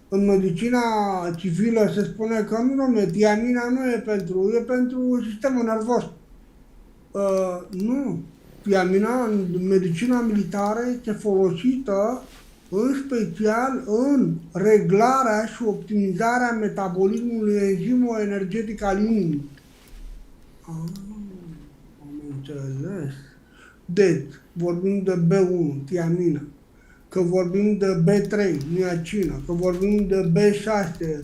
în medicina civilă se spune că nu, tiamina nu e pentru sistemul nervos. Nu. Tiamina în medicina militară este folosită în special în reglarea și optimizarea metabolismului enzimo-energetic al inimii. Am înțeles. Deci, vorbim de B1, tiamină, că vorbim de B3, niacină, că vorbim de B6,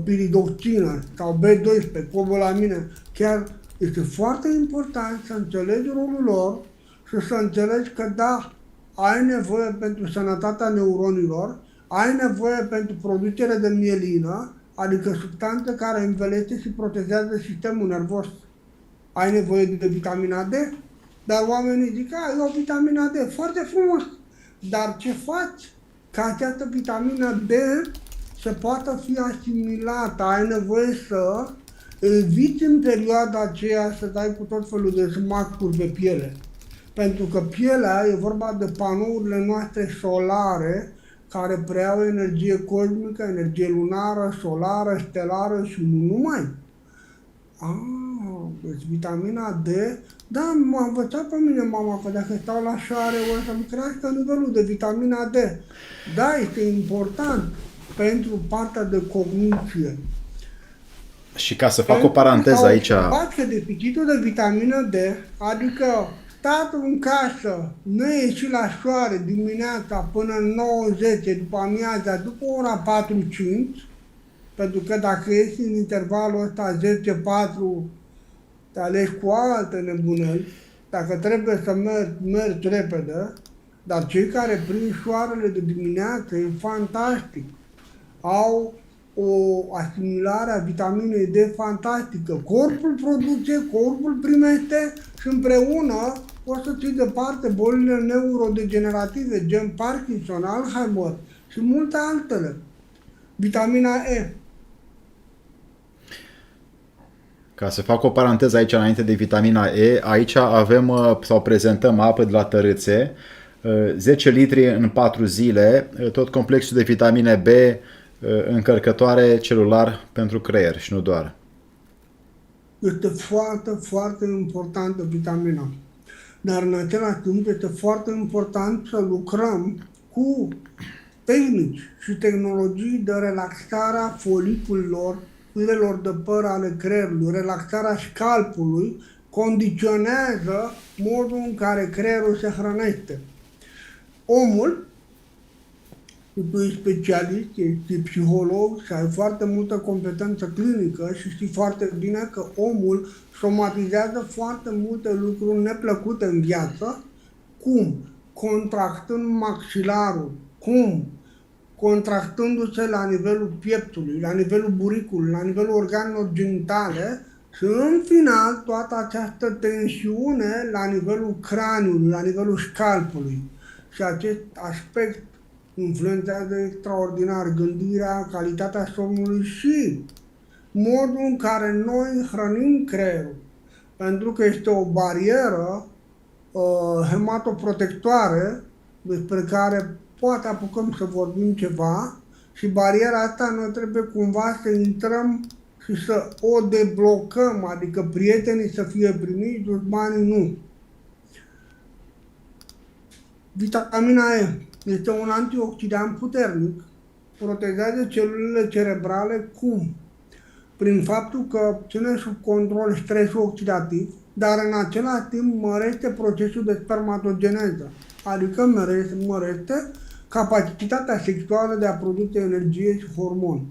piridoxină sau B12, cobalamină, chiar este foarte important să înțelegi rolul lor și să înțelegi că da, ai nevoie pentru sănătatea neuronilor, ai nevoie pentru producerea de mielină, adică substanțe care învelește și protejează sistemul nervos. Ai nevoie de vitamina D, dar oamenii zic, e o vitamina D, foarte frumos. Dar ce faci ca această vitamină D să poată fi asimilată? Ai nevoie să eviți în perioada aceea să dai cu tot felul de smacuri pe piele. Pentru că pielea e vorba de panourile noastre solare care preiau energie cosmică, energie lunară, solară, stelară și nu numai. Deci vitamina D, da, m-a învățat pe mine mama că dacă stau la soare o să-mi crească nivelul de vitamina D. Da, este important pentru partea de cogniție. Și ca să fac o paranteză aici... Că deficitul de vitamină D, adică statul în casă, nu ieși la soare dimineața până în 9-10, după amiaza, după ora 4-5, pentru că dacă ieși în intervalul ăsta 10-4, te alegi cu alte nebuneli, dacă trebuie să mergi repede, dar cei care prind soarele de dimineață e fantastic. Au o asimilare a vitaminei D fantastică. Corpul produce, corpul primește și împreună poți să ții departe bolile neurodegenerative, gen Parkinson, Alzheimer și multe altele. Vitamina E. Ca să fac o paranteză aici înainte de vitamina E, aici avem sau prezentăm apă de la tărâțe, 10 litri în 4 zile, tot complexul de vitamine B, încărcătoare celular pentru creier și nu doar. Este foarte, foarte importantă vitamina. Dar în același timp este foarte important să lucrăm cu tehnici și tehnologii de relaxare a foliculelor, firelor de păr ale creierului, relaxarea scalpului, condiționează modul în care creierul se hrănește. Omul, tu ești specialist, ești psiholog și ai foarte multă competență clinică și știi foarte bine că omul somatizează foarte multe lucruri neplăcute în viață. Cum? Contractând maxilarul. Cum? Contractându-se la nivelul pieptului, la nivelul buricului, la nivelul organelor genitale și în final toată această tensiune la nivelul craniului, la nivelul scalpului. Și acest aspect influențează extraordinar gândirea, calitatea somnului și modul în care noi hrănim creierul. Pentru că este o barieră hematoprotectoare despre care poate apucăm să vorbim ceva și bariera asta noi trebuie cumva să intrăm și să o deblocăm, adică prietenii să fie primiți, dușmanii nu. Vitamina E. Este un antioxidant puternic, protejează celulele cerebrale cum? Prin faptul că ține sub control stresul oxidativ, dar în același timp mărește procesul de spermatogeneză, adică mărește capacitatea sexuală de a produce energie și hormoni,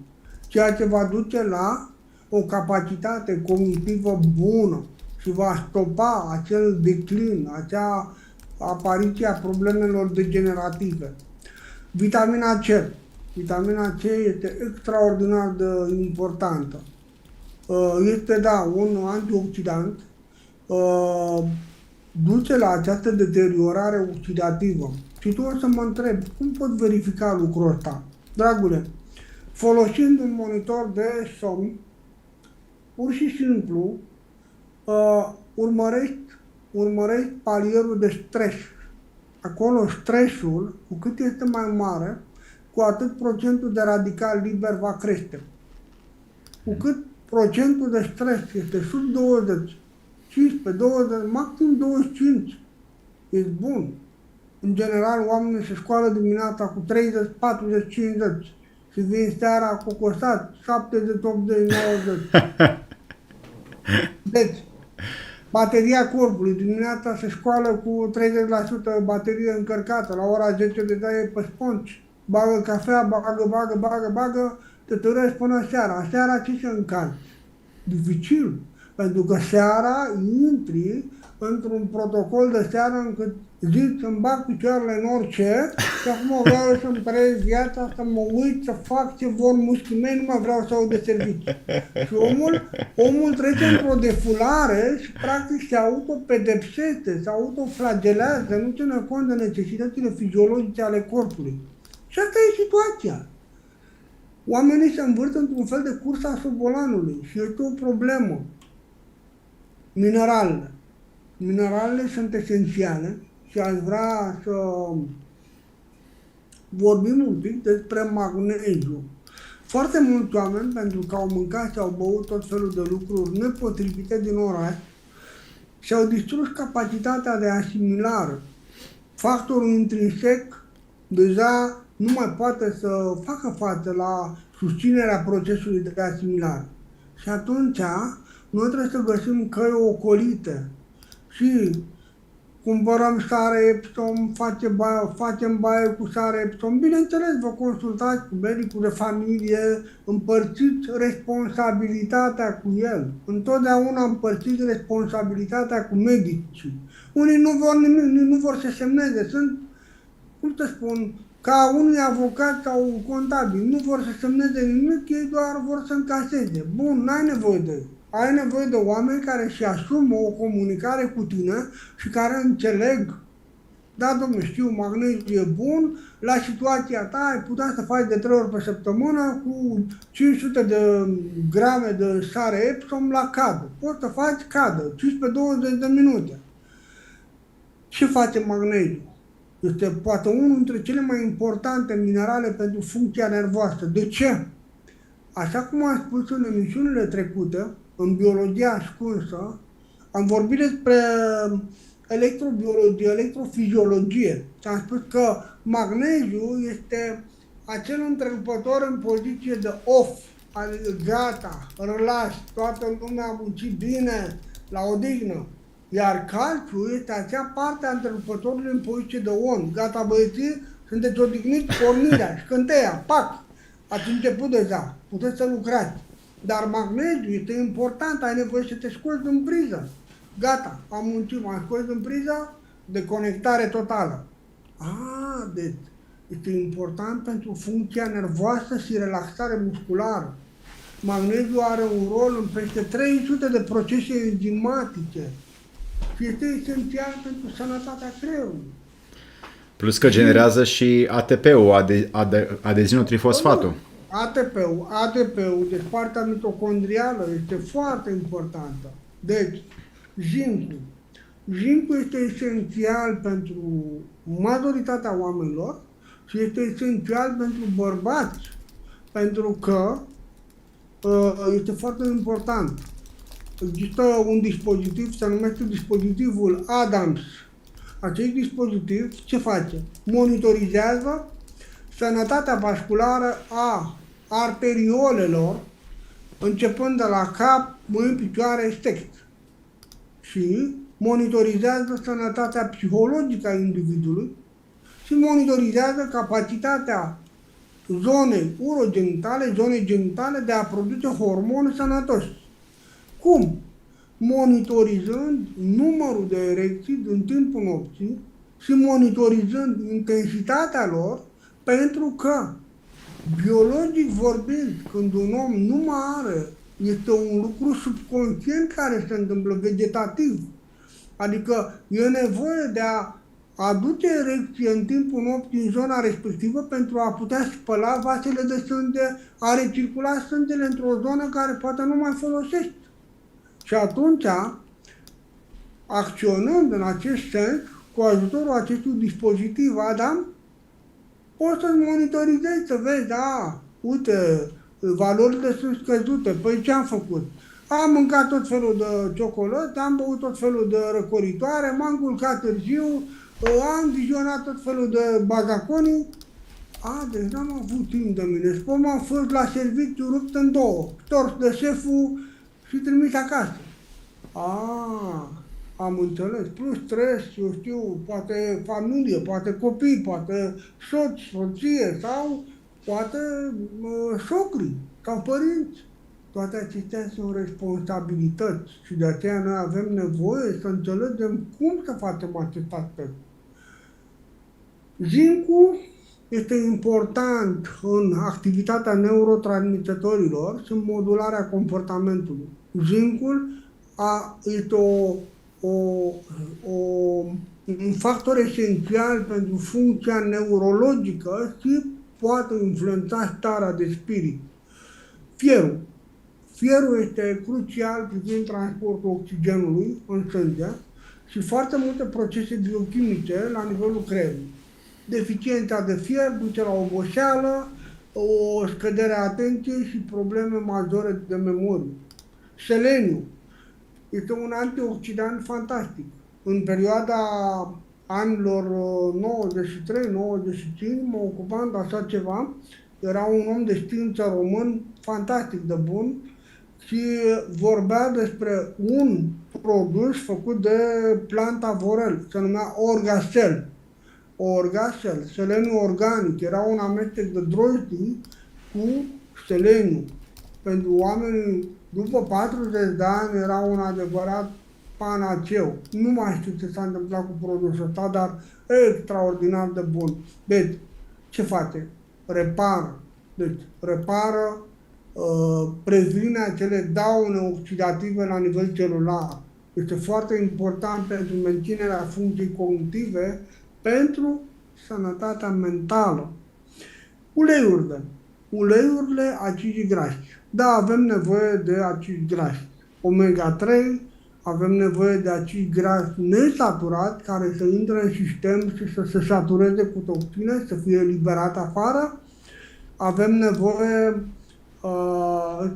ceea ce va duce la o capacitate cognitivă bună și va stopa acel declin, acea apariție a problemelor degenerative. Vitamina C. Vitamina C este extraordinar de importantă. Este, da, un antioxidant, duce la această deteriorare oxidativă. Și tu o să mă întrebi, cum pot verifica lucrul ăsta? Dragule, folosind un monitor de somn, pur și simplu, urmărești palierul de stres. Acolo stresul, cu cât este mai mare, cu atât procentul de radical liber va crește. Cu cât procentul de stres este sub 20, 15, 20, maxim 25, e bun. În general, oamenii se scoală dimineața cu 30, 40, 50 și vin seara cocosat 70, 80, 90. Deci, bateria corpului, dimineața se scoală cu 30% baterie încărcată, la ora 10 deja e pe sponci, bagă cafea, bagă, te târăși până seara. Seara ce se încarci? Dificil, pentru că seara intri într-un protocol de seară încât zici să-mi bag picioarele în orice și acum vreau să-mi trăiesc viața, să mă uit, să fac ce vor mușchii mei, nu mai vreau să aud de serviciu. Și omul trece într-o defulare și practic se autopedepsește, se autoflagelează, nu ține cont de necesitățile fiziologice ale corpului. Și asta e situația. Oamenii se învârt într-un fel de cursa sobolanului și este o problemă. Mineralele. Mineralele sunt esențiale și aș vrea să vorbim un pic despre magneziu. Foarte mulți oameni, pentru că au mâncat și au băut tot felul de lucruri nepotrivite din oraș, și-au distrus capacitatea de asimilare. Factorul intrinsec deja nu mai poate să facă față la susținerea procesului de asimilare. Și atunci noi trebuie să găsim căi ocolite și cumpărăm sare Epsom, facem baie cu sare Epsom. Bineînțeles, vă consultați cu medicul de familie, împărțiți responsabilitatea cu el. Întotdeauna împărțiți responsabilitatea cu medicii. Unii nu vor nimic, nu vor să semneze. Sunt, cum să spun, ca unii avocați sau contabili. Nu vor să semneze nimic, ei doar vor să încaseze. Bun, n-ai nevoie de ei. Ai nevoie de oameni care își asumă o comunicare cu tine și care înțeleg. Da, domnule, știu, magneziu e bun, la situația ta ai putea să faci de 3 ori pe săptămână cu 500 de grame de sare Epsom la cadă. Poți să faci cadă, 15-20 de minute. Ce face magneziu? Este poate unul dintre cele mai importante minerale pentru funcția nervoasă. De ce? Așa cum am spus în emisiunile trecute, în biologia ascunsă, am vorbit despre electrobiologie, electrofiziologie. Și am spus că magneziu este acel întrerupător în poziție de off, adică gata, relax, toată lumea a muncit bine, la odihnă. Iar calciu este acea parte a întrerupătorului în poziție de on. Gata, băieții, sunteți odihniți, pornirea, scânteia, pac! Ați început deja, puteți să lucrați. Dar magneziu este important, ai nevoie să te scoți din priză. Gata, am muncit, m-am scos din priză, deconectare totală. Deci este important pentru funcția nervoasă și relaxare musculară. Magneziu are un rol în peste 300 de procese enzimatice și este esențial pentru sănătatea creierului. Plus că generează și ATP-ul, adezinul-trifosfatul. ATP-ul, deci partea mitocondrială este foarte importantă. Deci, zincul. Zincul este esențial pentru majoritatea oamenilor și este esențial pentru bărbați, pentru că este foarte important. Există un dispozitiv, se numește dispozitivul Adams. acest dispozitiv ce face? Monitorizează sănătatea vasculară a arteriolelor, începând de la cap, mâini, picioare, stex. Și monitorizează sănătatea psihologică a individului și monitorizează capacitatea zonei urogenitale, zonei genitale de a produce hormoni sănătoși. Cum? Monitorizând numărul de erecții în timpul nopții și monitorizând intensitatea lor, pentru că, biologic vorbind, când un om nu mai are, este un lucru subconștient care se întâmplă, vegetativ. Adică e nevoie de a aduce erecție în timpul nopții în zona respectivă pentru a putea spăla vasele de sânge, a recircula sângele într-o zonă care poate nu mai folosești. Și atunci, acționând în acest sens, cu ajutorul acestui dispozitiv, Adam, poți să-ți monitorizezi, să vezi, da, uite, valorile sunt scăzute, păi ce am făcut? Am mâncat tot felul de ciocolăți, am băut tot felul de răcoritoare, m-am culcat târziu, am vizionat tot felul de bazaconii. Deci n-am avut timp de mine. Și m-am fost la serviciu rupt în două, tors de șeful și trimis acasă. Am înțeles. Plus stres, eu știu, poate familie, poate copii, poate soț, soție sau poate socri sau părinți. Toate acestea sunt responsabilități și de aceea noi avem nevoie să înțelegem cum să facem acest aspect. Zincul este important în activitatea neurotransmitătorilor și în modularea comportamentului. Zincul este un factor esențial pentru funcția neurologică și poate influența starea de spirit. Fierul. Fierul este crucial privind transportul oxigenului în sânge și foarte multe procese biochimice la nivelul creierului. Deficiența de fier duce la oboseală, o scădere a atenției și probleme majore de memorie. Seleniu este un antioxidant fantastic. În perioada anilor 93-95 mă ocupam de așa ceva. Era un om de știință român fantastic de bun și vorbea despre un produs făcut de planta vorel, se numea Orgasel. Orgasel, seleniu organic, era un amestec de drojdii cu seleniu. Pentru oamenii după 40 de ani era un adevărat panaceu. Nu mai știu ce s-a întâmplat cu produsul ăsta, dar extraordinar de bun. Deci, ce face? Repară. Deci, repară, previne acele daune oxidative la nivel celular. Este foarte important pentru menținerea funcției cognitive, pentru sănătatea mentală. Uleiurile. Uleiurile, acizii grași. Da, avem nevoie de acizi grași. Omega-3, avem nevoie de acizi grași nesaturați care să intre în sistem și să se satureze cu toxine, să fie eliberate afară. Avem nevoie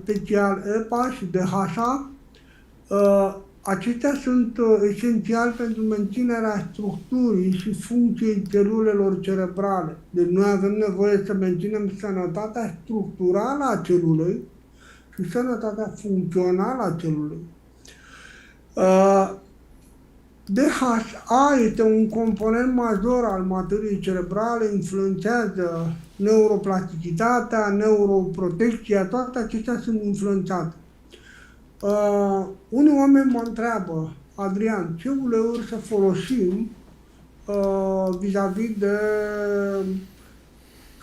special EPA și DHA. Acestea sunt esențiali pentru menținerea structurii și funcției celulelor cerebrale. Deci noi avem nevoie să menținem sănătatea structurală a celulei și sănătatea funcțională a celulei. DHA este un component major al materiei cerebrale, influențează neuroplasticitatea, neuroprotecția, toate acestea sunt influențate. Unii oameni mă întreabă, Adrian, ce uleiuri să folosim vis-a-vis de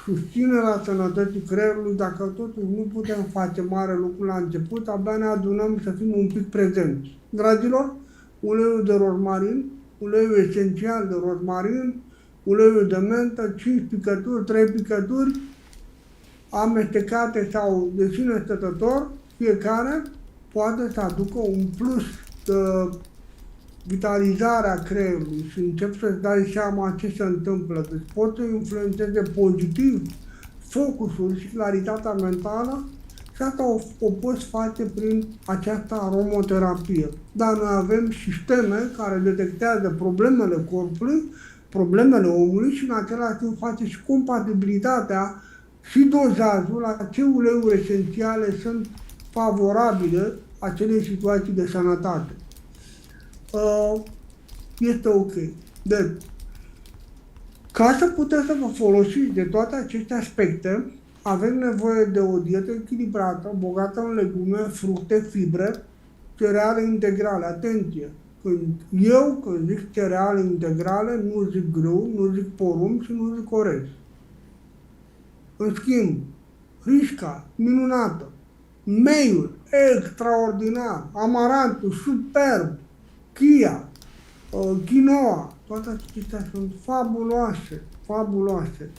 susținerea sănătății creierului, dacă totuși nu putem face mare lucru la început, abia ne adunăm să fim un pic prezenți. Dragilor, uleiul de rozmarin, uleiul esențial de rozmarin, uleiul de mentă, 5 picături, 3 picături, amestecate sau de sine stătător, fiecare poate să aducă un plus de vitalizare a creierului și începi să-ți dai seama ce se întâmplă. Deci poți să influențeze pozitiv focusul și claritatea mentală și Și asta o poți face prin această aromoterapie. Dar noi avem sisteme care detectează problemele corpului, problemele omului și în același timp face și compatibilitatea și dozajul la ce uleiuri esențiale sunt favorabile acelei situații de sănătate. Este ok. Deci, ca să puteți să vă folosiți de toate aceste aspecte, avem nevoie de o dietă echilibrată, bogată în legume, fructe, fibre, cereale integrale. Atenție! Când zic cereale integrale, nu zic grâu, nu zic porumb și nu zic orez. În schimb, hrișca, minunată, meiul, extraordinar, amarantul, superb, chia, quinoa, toate acestea sunt fabuloase, fabuloase.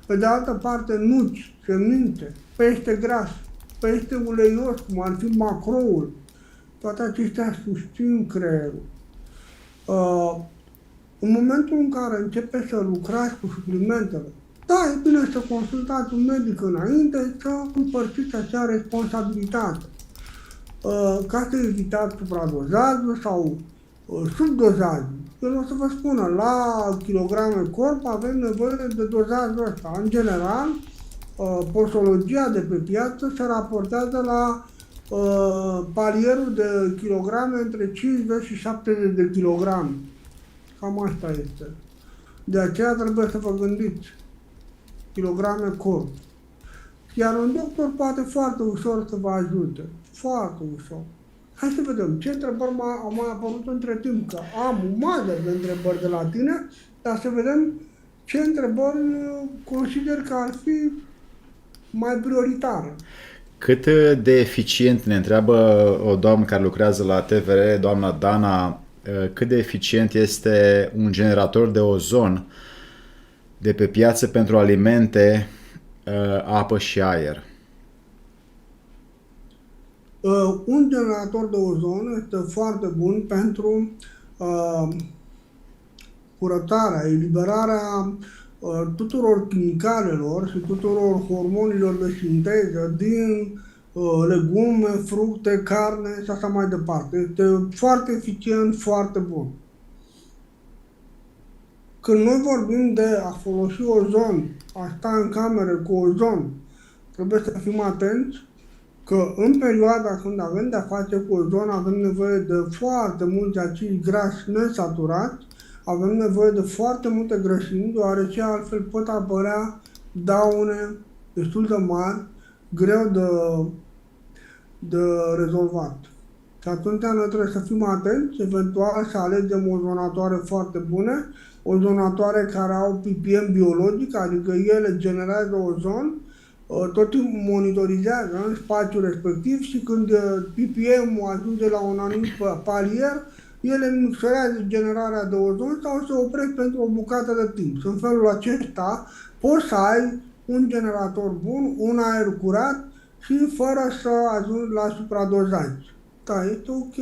Pe de altă parte, nuci, semințe, pește gras, pește uleios, cum ar fi macroul, toate acestea susțin creierul. În momentul în care începeți să lucrați cu suplimentele, da, e bine să consultați un medic înainte, să împărțiți acea responsabilitate. Ca să evitați supradozajul sau subdozajul. El o să vă spună, la kilograme corp avem nevoie de dozajul ăsta. În general, posologia de pe piață se raportează la palierul de kilograme între 50 și 70 de kilograme. Cam asta este. De aceea trebuie să vă gândiți. Kilograme corp. Iar un doctor poate foarte ușor să vă ajute. Foarte ușor. Hai să vedem ce întrebări au mai apărut între timp, că am un mare de întrebări de la tine, dar să vedem ce întrebări consider că ar fi mai prioritare. Cât de eficient, ne întreabă o doamnă care lucrează la TVR, doamna Dana, cât de eficient este un generator de ozon de pe piață pentru alimente, apă și aer? Un generator de ozon este foarte bun pentru curățarea, eliberarea tuturor chimicalelor și tuturor hormonilor de sinteză din legume, fructe, carne și așa mai departe. Este foarte eficient, foarte bun. Când noi vorbim de a folosi ozon, a sta în cameră cu ozon, trebuie să fim atenți că în perioada când avem de-a face cu ozon, avem nevoie de foarte mulți acizi grași nesaturați, avem nevoie de foarte multe grăsimi, deoarece altfel pot apărea daune destul de mari, greu de rezolvat. Și atunci noi trebuie să fim atenți, eventual să alegem ozonatoare foarte bune, ozonatoare care au ppm biologic, adică ele generează ozon, tot timpul monitorizează în spațiul respectiv și când ppm-ul ajunge la un anumit palier, ele micșorează generarea de ozon sau se opresc pentru o bucată de timp. În felul acesta poți să ai un generator bun, un aer curat și fără să ajungi la supradozaj. Da, este ok.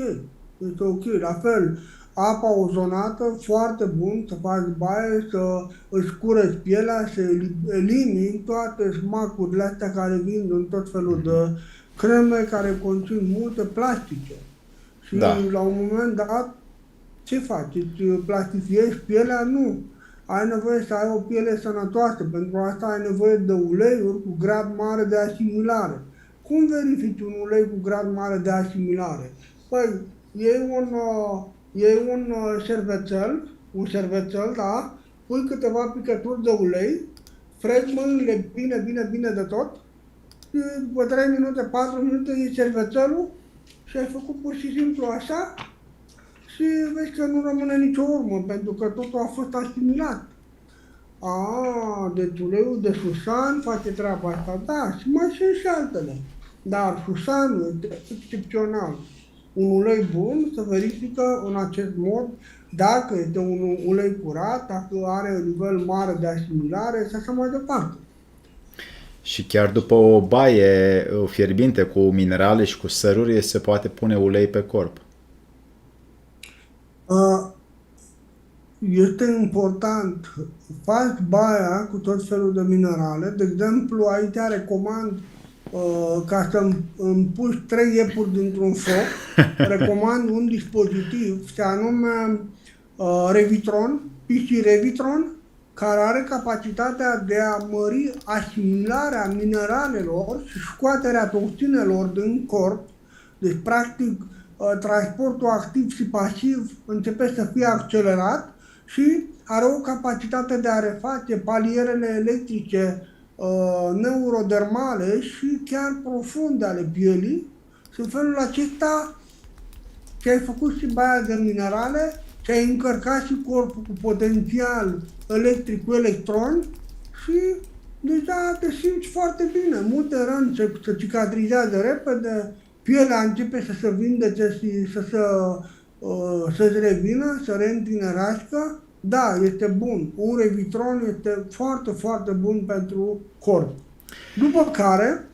Este ok. La fel, apa ozonată, foarte bun, să faci baie, să își curăți pielea, să elimini toate smacurile astea care vin în tot felul de creme care conțin multe plastice. Și la un moment dat, ce faci? Îți plastifiezi pielea? Nu. Ai nevoie să ai o piele sănătoasă. Pentru asta ai nevoie de uleiuri cu grad mare de asimilare. Cum verifici un ulei cu grad mare de asimilare? Păi, iei un șervețel, da? Pui câteva picături de ulei, freci mâinile bine de tot, și după 3 minute, 4 minute iei șervețelul și ai făcut pur și simplu așa și vezi că nu rămâne nicio urmă, pentru că totul a fost asimilat. Deci uleiul de susan face treaba asta, da, și mai sunt și altele. Dar susanul este excepțional. Un ulei bun se verifică în acest mod dacă este un ulei curat, dacă are un nivel mare de asimilare și așa mai departe. Și chiar după o baie fierbinte cu minerale și cu săruri se poate pune ulei pe corp. Este important, faci baia cu tot felul de minerale. De exemplu, aici recomand ca să îmi pui 3 iepuri dintr-un foc, recomand un dispozitiv, se anume Revitron, PC Revitron, care are capacitatea de a mări asimilarea mineralelor și scoaterea toxinelor din corp. Deci, practic, transportul activ și pasiv începe să fie accelerat și are o capacitate de a reface palierele electrice neurodermale și chiar profunde ale pielii. Și în felul acesta ți-ai făcut și baia de minerale, ți-ai încărcat și corpul cu potențial electric cu electroni și deja te simți foarte bine. Multe răni se cicatrizează repede, pielea începe să se vindece și să-ți revină, să reîntinerească. Da, este bun. Un Revitron este foarte, foarte bun pentru corp. După care,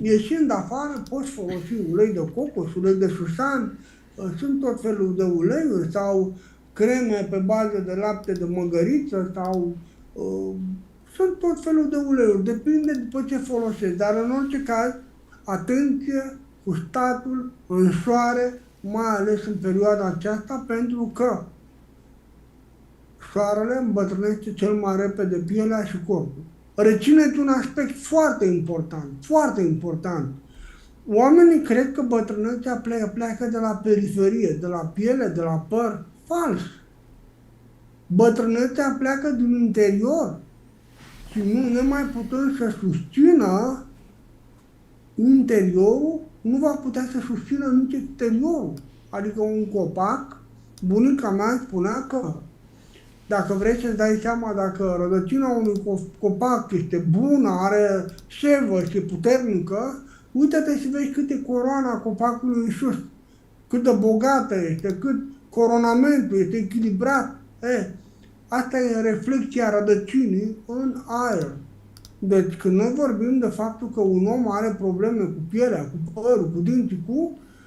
ieșind afară, poți folosi ulei de cocos, ulei de șușan, sunt tot felul de uleiuri sau creme pe bază de lapte de măgăriță sau sunt tot felul de uleiuri, depinde după ce folosești, dar în orice caz, atenție cu statul în soare, mai ales în perioada aceasta, pentru că soarele îmbătrânește cel mai repede pielea și corpul. Rețineți un aspect foarte important, foarte important. Oamenii cred că bătrânețea pleacă de la periferie, de la piele, de la păr. Fals! Bătrânețea pleacă din interior și nu ne mai putem să susțină interiorul, nu va putea să susțină nici exteriorul. Adică un copac, bunica mea spunea că dacă vrei să-ți dai seama dacă rădăcina unui copac este bună, are șevă și puternică, uită-te și vezi cât e coroana copacului în sus, cât de bogată este, cât coronamentul este echilibrat. Asta e reflexia rădăcinii în aer. Deci când noi vorbim de faptul că un om are probleme cu pielea, cu părul, cu dinții,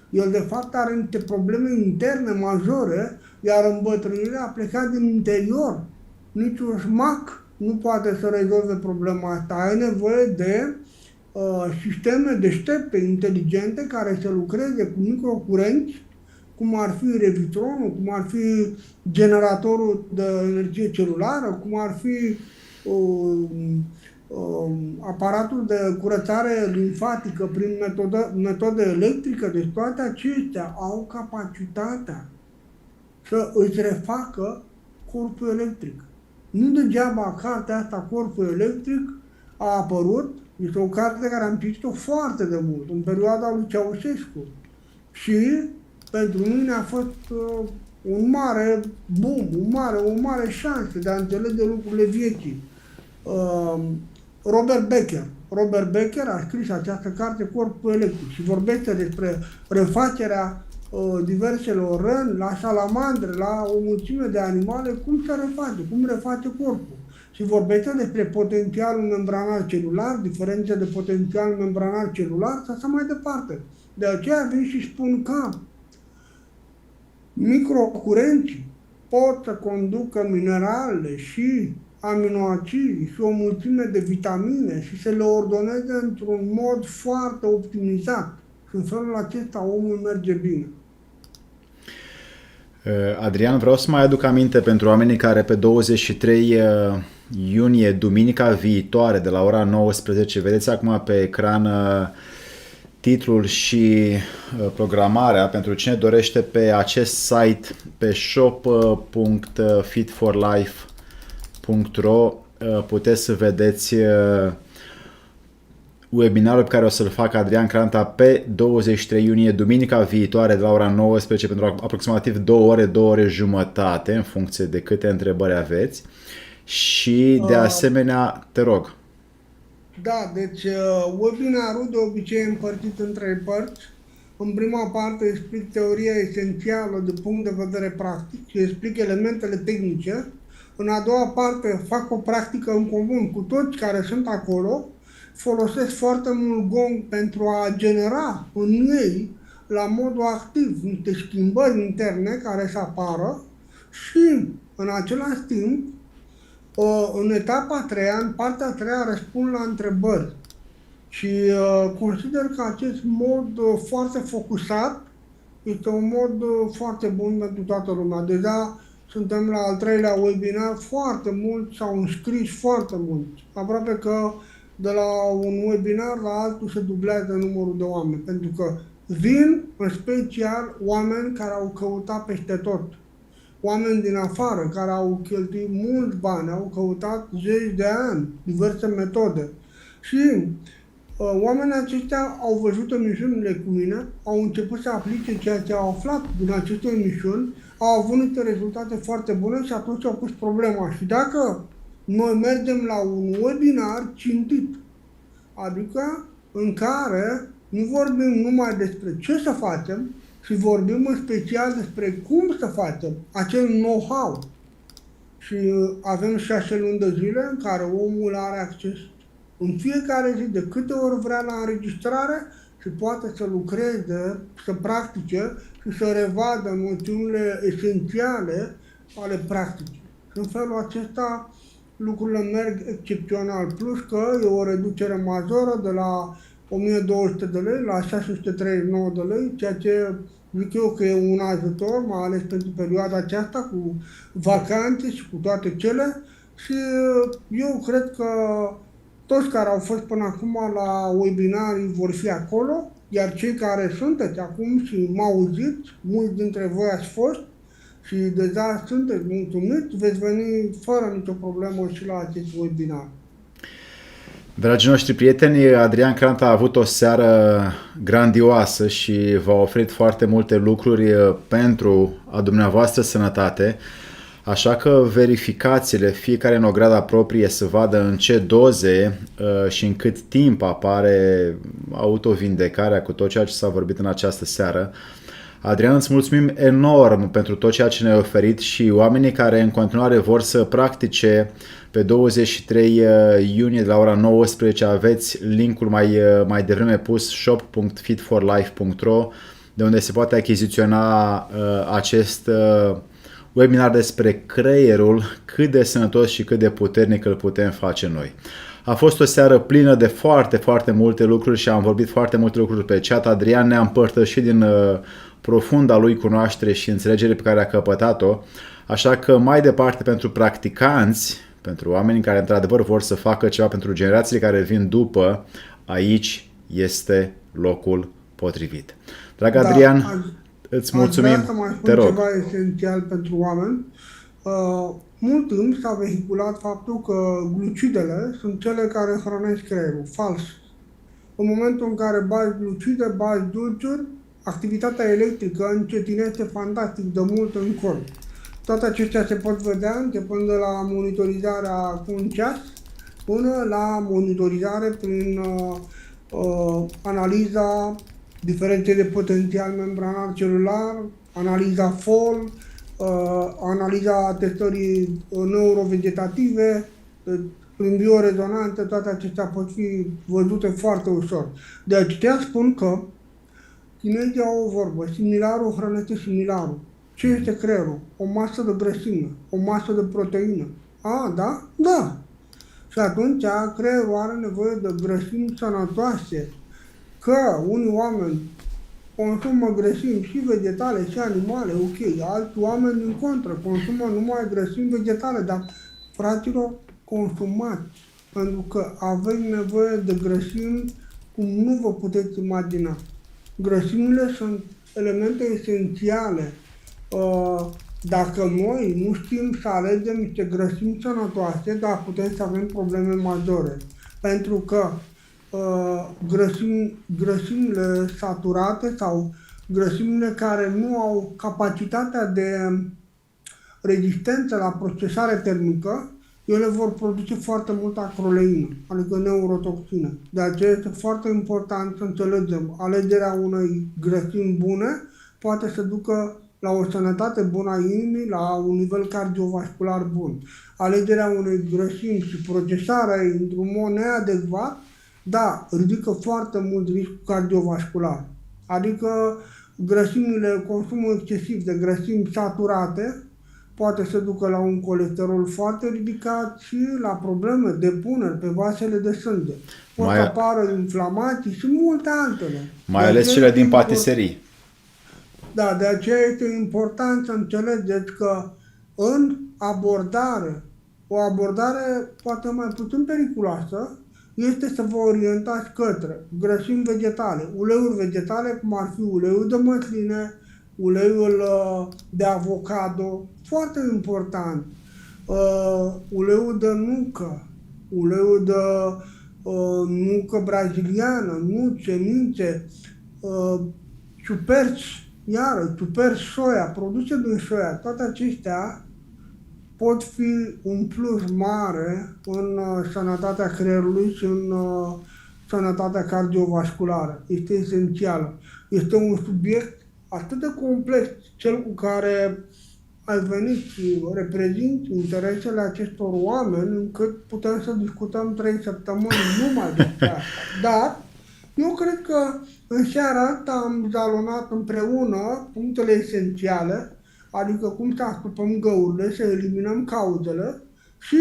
el de fapt are niște probleme interne majore, iar îmbătrânirea a plecat din interior. Niciun șmac nu poate să rezolve problema asta. Ai nevoie de sisteme deștepte, inteligente, care să lucreze cu microcurenți, cum ar fi Revitronul, cum ar fi generatorul de energie celulară, cum ar fi aparatul de curățare limfatică prin metodă electrică. Deci toate acestea au capacitatea să îți refacă corpul electric. Nu degeaba cartea asta, Corpul Electric, a apărut. Este o carte care am citit-o foarte de mult, în perioada lui Ceaușescu. Și pentru mine a fost un mare boom, o mare șansă de a înțelege lucrurile vieții. Robert Becker a scris această carte, Corpul Electric, și vorbește despre refacerea diverselor răni, la salamandre, la o mulțime de animale, cum se reface, cum reface corpul. Și vorbește despre potențialul membranar celular, diferențe de potențial membranar celular și așa mai departe. De aceea vin și spun că microcurenții pot să conducă mineralele și aminoacizi și o mulțime de vitamine și să le ordoneze într-un mod foarte optimizat. Și în felul acesta omul merge bine. Adrian, vreau să mai aduc aminte pentru oamenii care pe 23 iunie, duminica viitoare, de la ora 19, vedeți acum pe ecran titlul și programarea pentru cine dorește pe acest site, pe shop.fitforlife.ro puteți să vedeți webinarul pe care o să-l facă Adrian Cranta pe 23 iunie, duminica viitoare, de la ora 19, pentru aproximativ 2 ore, 2 ore jumătate, în funcție de câte întrebări aveți. Și de asemenea, te rog. Da, deci webinarul de obicei e împărțit în 3 părți. În prima parte explic teoria esențială de punct de vedere practic și explic elementele tehnice. În a doua parte fac o practică în comun cu toți care sunt acolo. Folosesc foarte mult Gong pentru a genera în ei, la modul activ, niște schimbări interne care să apară și, în același timp, în etapa a treia, în partea a treia, răspund la întrebări. Și consider că acest mod foarte focusat este un mod foarte bun pentru toată lumea. Deja suntem la al treilea webinar, foarte mult, s-au înscris foarte mult. Aproape că de la un webinar la altul se dublează numărul de oameni, pentru că vin în special oameni care au căutat peste tot. Oameni din afară care au cheltuit mulți bani, au căutat zeci de ani, diverse metode. Și oamenii aceștia au văzut emisiunile cu mine, au început să aplice ceea ce au aflat din aceste emisiuni, au avut niște rezultate foarte bune și atunci au pus problema. Și dacă noi mergem la un webinar țintit, adică în care nu vorbim numai despre ce să facem, ci vorbim în special despre cum să facem acel know-how. Și avem 6 luni de zile în care omul are acces în fiecare zi, de câte ori vrea, la înregistrare și poate să lucreze, să practice și să revadă noțiunile esențiale ale practicii. În felul acesta lucrurile merg excepțional, plus că e o reducere majoră de la 1200 de lei la 639 de lei, ceea ce zic eu că e un ajutor, mai ales pentru perioada aceasta cu vacanțe și cu toate cele. Și eu cred că toți care au fost până acum la webinarii vor fi acolo, iar cei care sunteți acum și mă auziți, mulți dintre voi ați fost și deja sunteți mulțumiți, veți veni fără nicio problemă și la acest webinar. Dragii noștri prieteni, Adrian Cranta a avut o seară grandioasă și v-a oferit foarte multe lucruri pentru a dumneavoastră sănătate. Așa că verificați-le fiecare în ograda proprie să vadă în ce doze și în cât timp apare autovindecarea cu tot ceea ce s-a vorbit în această seară. Adrian, îți mulțumim enorm pentru tot ceea ce ne-ai oferit și oamenii care în continuare vor să practice pe 23 iunie de la ora 19 aveți linkul mai devreme pus shop.fitforlife.ro de unde se poate achiziționa acest webinar despre creierul, cât de sănătos și cât de puternic îl putem face noi. A fost o seară plină de foarte multe lucruri și am vorbit foarte multe lucruri pe chat. Adrian ne-a împărtășit din profunda lui cunoaștere și înțelegere pe care a căpătat-o. Așa că mai departe, pentru practicanți, pentru oamenii care într-adevăr vor să facă ceva pentru generațiile care vin după, aici este locul potrivit. Drag Adrian, îți mulțumim. Aș vrea să mai spun ceva esențial pentru oameni. Mult timp s-a vehiculat faptul că glucidele sunt cele care hrănesc creierul. Fals. În momentul în care bagi glucide, bagi dulciuri, activitatea electrică încetinește fantastic de mult în corp. Toate acestea se pot vedea începând de la monitorizarea cu un ceas până la monitorizare prin analiza diferenței de potențial membranal celular, analiza FOL, analiza testării neurovegetative, prin biorezonanță, toate acestea pot fi văzute foarte ușor. De aceea spun că chinezii au o vorbă, similarul hrănește similarul. Ce este creierul? O masă de grăsime, o masă de proteină. A, da? Da. Și atunci creierul are nevoie de grăsimi sănătoase. Că unii oameni consumă grăsimi și vegetale și animale, ok, alți oameni în contră, consumă numai grăsimi vegetale, dar, fraților, consumați, pentru că aveți nevoie de grăsimi cum nu vă puteți imagina. Grăsimile sunt elemente esențiale. Dacă noi nu știm să alegem niște grăsimi sănătoase, dar putem să avem probleme majore. Pentru că grăsimile saturate sau grăsimile care nu au capacitatea de rezistență la procesare termică, ele vor produce foarte multă acroleină, adică neurotoxină. De aceea este foarte important să înțelegem, alegerea unei grăsimi bune poate să ducă la o sănătate bună a inimii, la un nivel cardiovascular bun. Alegerea unei grăsimi și procesarea ei într-un mod neadecvat, da, ridică foarte mult riscul cardiovascular. Adică grăsimile, consumul excesiv de grăsimi saturate poate să ducă la un colesterol foarte ridicat și la probleme de puneri pe vasele de sânge. Pot Mai, apară inflamații și multe altele. mai ales cele din patiserii. Da, de aceea este important să înțelegeți că în abordare, o abordare poate mai puțin periculoasă, este să vă orientați către grăsimi vegetale, uleiuri vegetale, cum ar fi uleiul de măsline, uleiul de avocado, foarte important, uleiul de nucă, uleiul de nucă braziliană, nuci, semințe, ciuperci, iară, ciuperci soia, produse din soia, toate acestea pot fi un plus mare în sănătatea creierului și în sănătatea cardiovasculară. Este esențială. Este un subiect atât de complex, cel cu care ai venit și reprezint interesele acestor oameni, încât putem să discutăm 3 săptămâni numai despre asta. Dar eu cred că în seara asta am jalonat împreună punctele esențiale, adică cum să astupăm găurile, să eliminăm cauzele și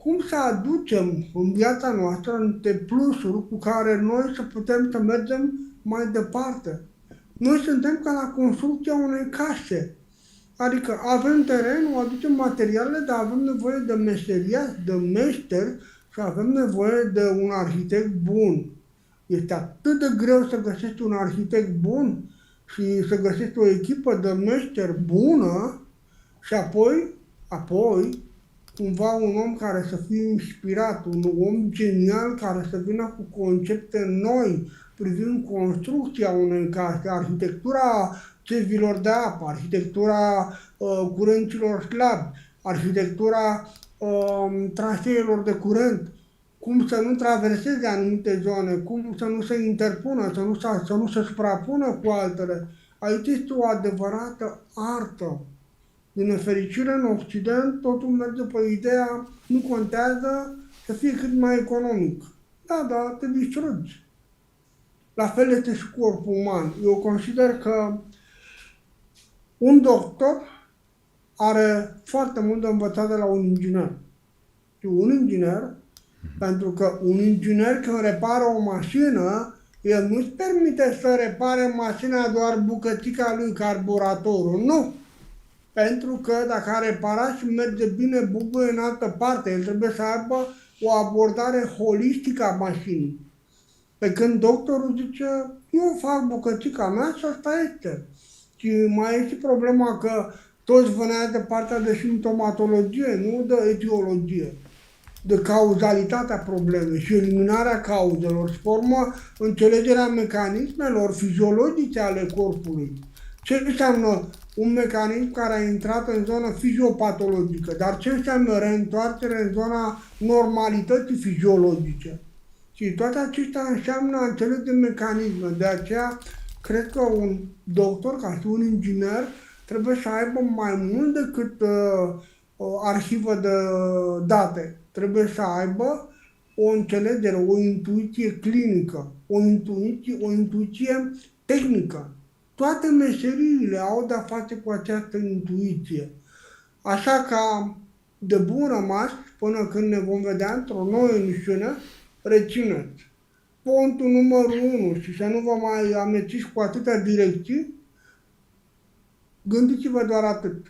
cum să aducem în viața noastră niște plusuri cu care noi să putem să mergem mai departe. Noi suntem ca la construcția unei case. Adică avem terenul, aducem materialele, dar avem nevoie de meseriași, de meșteri și avem nevoie de un arhitect bun. Este atât de greu să găsești un arhitect bun și să găsești o echipă de meșteri bună și apoi, cumva un om care să fie inspirat, un om genial care să vină cu concepte noi privind construcția unei case, arhitectura țevilor de apă, arhitectura curenților slabi, arhitectura traseelor de curent, cum să nu traverseze anumite zone, cum să nu se interpună, să nu se suprapună cu altele. Aici este o adevărată artă. Din nefericire, în Occident, totul merge pe ideea, nu contează să fie cât mai economic. Da, te distrugi. La fel este și corpul uman. Eu consider că un doctor are foarte mult de învățat de la un inginer. Și un inginer, pentru că un inginer când repară o mașină, el nu-și permite să repare mașina doar bucățica lui, carburatorul. Nu! Pentru că dacă a reparat și merge bine, bubuie în altă parte, el trebuie să aibă o abordare holistică a mașinii. Pe când doctorul zice, eu fac bucățica mea și asta este. Și mai este problema că toți vânează de partea de simptomatologie, nu de etiologie, de cauzalitatea problemei și eliminarea cauzelor și formă înțelegerea mecanismelor fiziologice ale corpului. Ce înseamnă un mecanism care a intrat în zona fiziopatologică, dar ce înseamnă reîntoarcere în zona normalității fiziologice? Și toate acestea înseamnă a înțelege mecanisme. De aceea, cred că un doctor, ca și un inginer, trebuie să aibă mai mult decât o arhivă de date. Trebuie să aibă o înțelegere, o intuiție clinică, o intuiție tehnică. Toate meseriile au de-a face cu această intuiție. Așa ca de bun rămas, până când ne vom vedea într-o nouă emisiune, rețineți. Punctul numărul 1 și să nu vă mai amețiți cu atâtea direcții, gândiți-vă doar atât.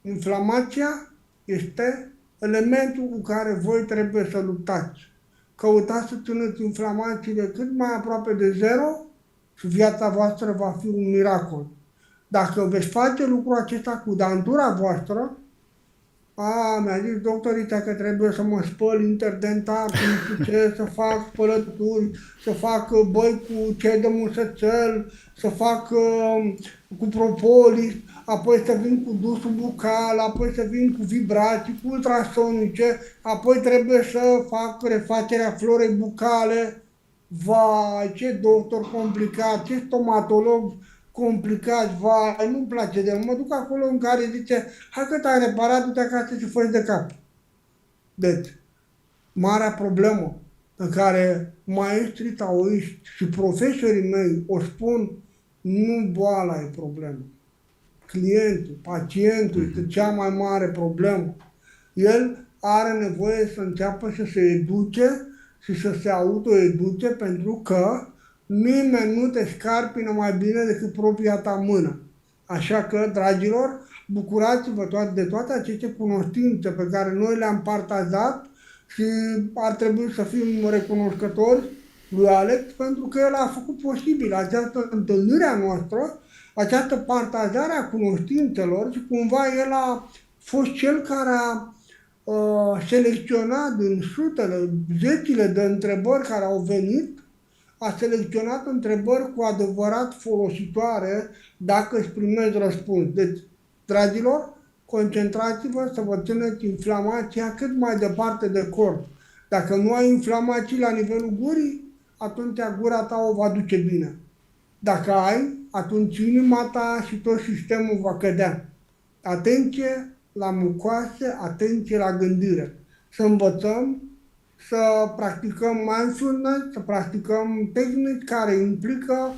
Inflamația este elementul cu care voi trebuie să luptați. Căutați să țineți inflamațiile cât mai aproape de zero și viața voastră va fi un miracol. Dacă veți face lucrul acesta cu dantura voastră, mi-a zis doctorița că trebuie să mă spăl interdentar, cu nu știu ce, să fac spălături, să fac băi cu ce de musățel, să fac cu propolis, apoi să vin cu dusul bucal, apoi să vin cu vibrații, cu ultrasonice, apoi trebuie să fac refacerea florei bucale. Vai, ce doctor complicat, ce stomatolog complicat, vai, nu-mi place de el. Mă duc acolo în care zice, hai că te-ai reparat, du-te acasă și fă de cap. Deci, marea problemă pe care maestrii taoiști și profesorii mei o spun, nu boala e problema. clientul, pacientul este cea mai mare problemă. El are nevoie să înceapă să se educe și să se autoeduce, pentru că nimeni nu te scarpină mai bine decât propria ta mână. Așa că, dragilor, bucurați-vă de toate aceste cunoștințe pe care noi le-am partajat și ar trebui să fim recunoscători lui Alex, pentru că el a făcut posibil această întâlnire a noastră, această partajare a cunoștințelor și cumva el a fost cel care a selecționat din sutele, zecile de întrebări care au venit, a selecționat întrebări cu adevărat folositoare dacă îți primești răspuns. Deci, dragilor, concentrați-vă să vă țineți inflamația cât mai departe de corp. Dacă nu ai inflamații la nivelul gurii, atunci gura ta o va duce bine. Dacă ai, atunci inima ta și tot sistemul va cădea. Atenție la mucoase, atenție la gândire. Să învățăm să practicăm mindfulness, să practicăm tehnici care implică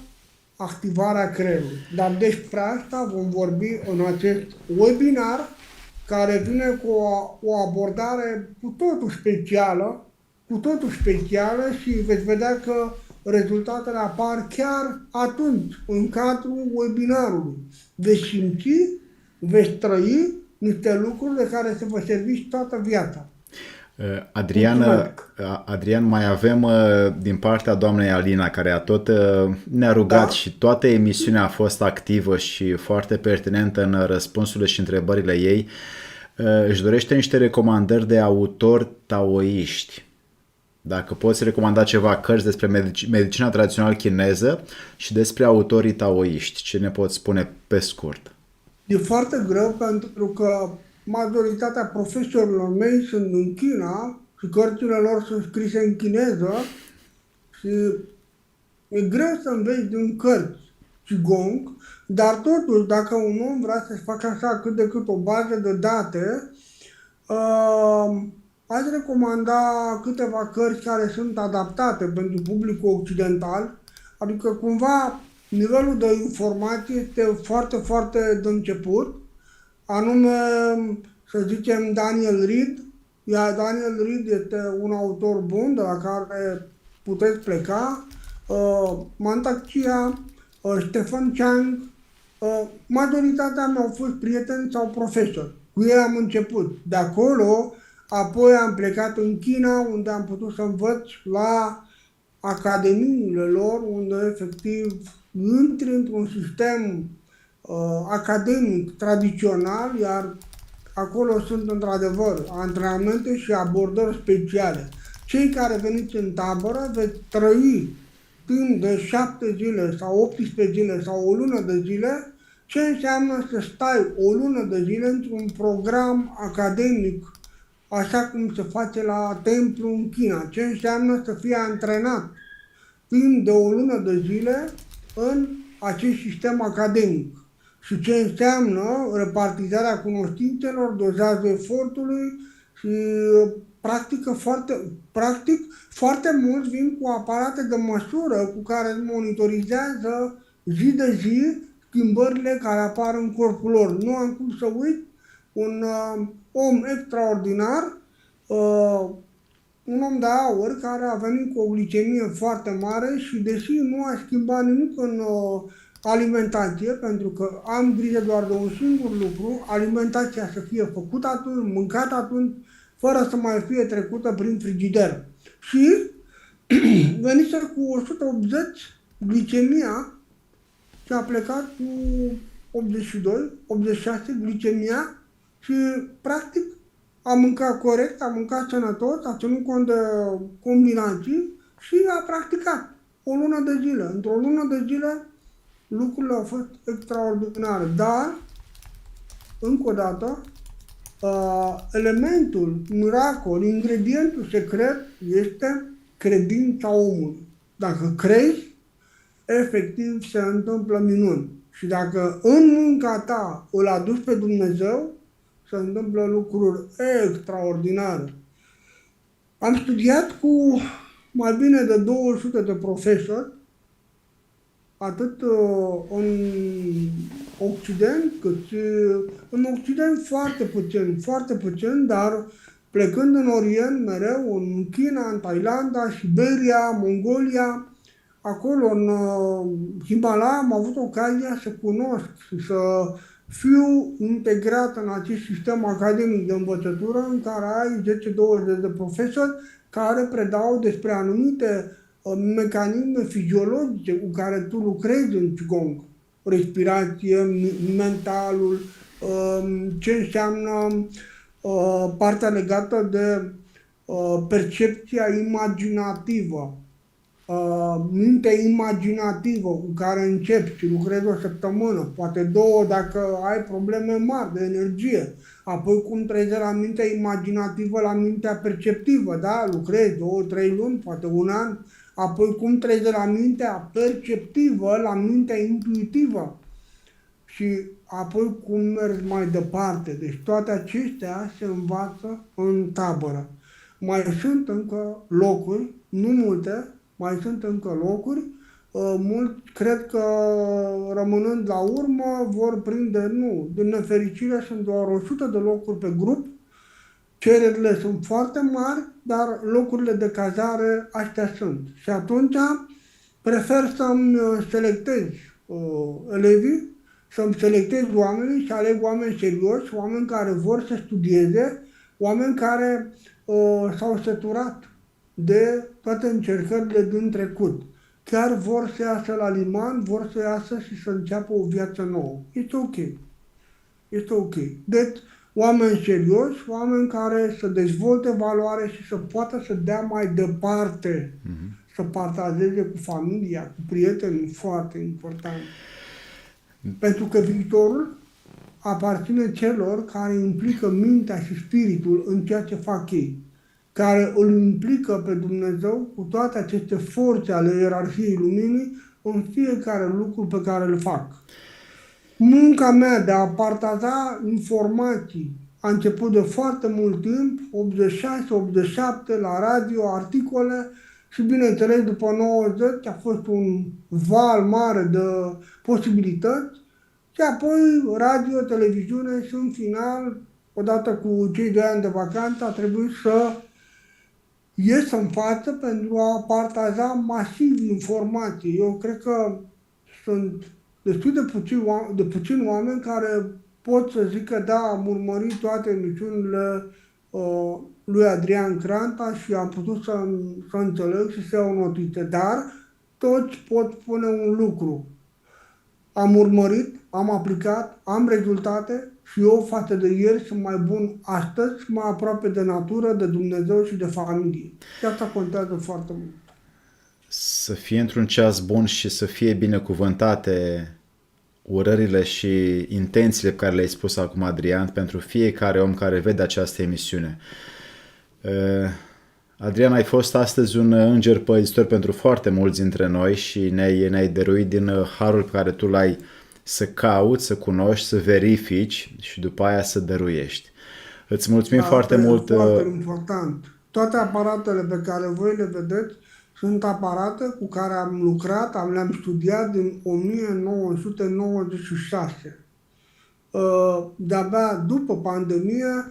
activarea creierului. Dar despre asta vom vorbi în acest webinar, care vine cu o abordare cu totul specială și veți vedea că rezultatele apar chiar atunci, în cadrul webinarului. Veți simți, veți trăi niște lucruri de care se vă servi toată viața. Adrian, mai avem din partea doamnei Alina, care tot ne-a rugat și toată emisiunea a fost activă și foarte pertinentă în răspunsurile și întrebările ei. Își dorește niște recomandări de autori taoiști. Dacă poți recomanda ceva cărți despre medicina tradițională chineză și despre autorii taoiști, ce ne poți spune pe scurt? E foarte greu, pentru că majoritatea profesorilor mei sunt în China și cărțile lor sunt scrise în chineză și e greu să înveți din cărți Qigong, dar totuși, dacă un om vrea să-și facă așa cât de cât o bază de date, aș recomanda câteva cărți care sunt adaptate pentru publicul occidental, adică cumva nivelul de informație este foarte, foarte de început, anume, să zicem, Daniel Reed. Daniel Reed este un autor bun de la care puteți pleca, Mantak Chia, Stephen Chang, majoritatea mea au fost prieteni sau profesori. Cu ei am început. De acolo, apoi am plecat în China, unde am putut să învăț la academiile lor, unde efectiv intri într-un sistem academic tradițional, iar acolo sunt într-adevăr antrenamente și abordări speciale. Cei care veniți în tabără veți trăi timp de 7 zile sau 18 zile sau o lună de zile ce înseamnă să stai o lună de zile într-un program academic, așa cum se face la templu în China, ce înseamnă să fii antrenat timp de o lună de zile în acest sistem academic și ce înseamnă repartizarea cunoștințelor, dozajul efortului și practic foarte mulți vin cu aparate de măsură cu care monitorizează zi de zi schimbările care apar în corpul lor. Nu am cum să uit un om extraordinar, un om de aur care a venit cu o glicemie foarte mare și deși nu a schimbat nimic în alimentație, pentru că am grijă doar de un singur lucru, alimentația să fie făcută atunci, mâncată atunci, fără să mai fie trecută prin frigider. Și venise cu 180 glicemia și a plecat cu 82, 86 glicemia și practic a mâncat corect, a mâncat sănătos, a ținut cont de combinații și a practicat o lună de zile. Într-o lună de zile lucrurile au fost extraordinare, dar, încă o dată, elementul, miracol, ingredientul secret este credința omului. Dacă crezi, efectiv se întâmplă minuni. Și dacă în munca ta îl aduci pe Dumnezeu, se întâmplă lucruri extraordinare. Am studiat cu mai bine de 200 de profesori, atât în Occident, cât și în Occident foarte puțin, dar plecând în Orient mereu, în China, în Thailanda, Siberia, Mongolia, acolo în Himalaya am avut ocazia să cunosc și să fiu integrat în acest sistem academic de învățătură în care ai 10-20 de profesori care predau despre anumite mecanisme fiziologice cu care tu lucrezi în Qigong. Respirație, mentalul, ce înseamnă partea legată de percepția imaginativă, mintea imaginativă cu care începi și lucrezi o săptămână, poate două dacă ai probleme mari de energie, apoi cum treci de la mintea imaginativă la mintea perceptivă, da? Lucrezi 2-3 luni, poate un an, apoi cum treci de la mintea perceptivă la mintea intuitivă și apoi cum mergi mai departe. Deci toate acestea se învață în tabără. Mai sunt încă locuri, nu multe, mai sunt încă locuri. Mult cred că rămânând la urmă vor prinde, nu, din nefericire sunt doar 100 de locuri pe grup. Cererile sunt foarte mari, dar locurile de cazare astea sunt. Și atunci prefer să-mi selectez elevii, să-mi selectez oamenii și aleg oameni serioși, oameni care vor să studieze, oameni care s-au săturat de toate încercările din trecut. Chiar vor să iasă la liman, vor să iasă și să înceapă o viață nouă. Este ok. Este ok. Deci, oameni serioși, oameni care să dezvolte valoare și să poată să dea mai departe, să partajeze cu familia, cu prietenii, foarte important. Pentru că viitorul aparține celor care implică mintea și spiritul în ceea ce fac ei, care îl implică pe Dumnezeu cu toate aceste forțe ale ierarhiei luminii în fiecare lucru pe care îl fac. Munca mea de a partaja informații a început de foarte mult timp, 86-87, la radio, articole și bineînțeles după 90 a fost un val mare de posibilități și apoi radio, televiziune și în final, odată cu cei 2 ani de vacanță, a trebuit să ies în față pentru a partaja masiv informații. Eu cred că sunt destul de puțini oameni care pot să zică, da, am urmărit toate emisiunile lui Adrian Cranta și am putut să înțeleg și să iau notițe, dar toți pot spune un lucru. Am urmărit, am aplicat, am rezultate și eu față de ieri sunt mai bun astăzi, mai aproape de natură, de Dumnezeu și de familie. Și asta contează foarte mult. Să fie într-un ceas bun și să fie binecuvântate urările și intențiile pe care le-ai spus acum, Adrian, pentru fiecare om care vede această emisiune. Adrian, ai fost astăzi un înger păzitor pentru foarte mulți dintre noi și ne-ai dăruit din harul pe care tu l-ai să cauți, să cunoști, să verifici și după aia să dăruiești. Îți mulțumim foarte mult. Foarte important. Toate aparatele pe care voi le vedeți sunt aparate cu care am lucrat, le-am studiat din 1996. De-abia după pandemie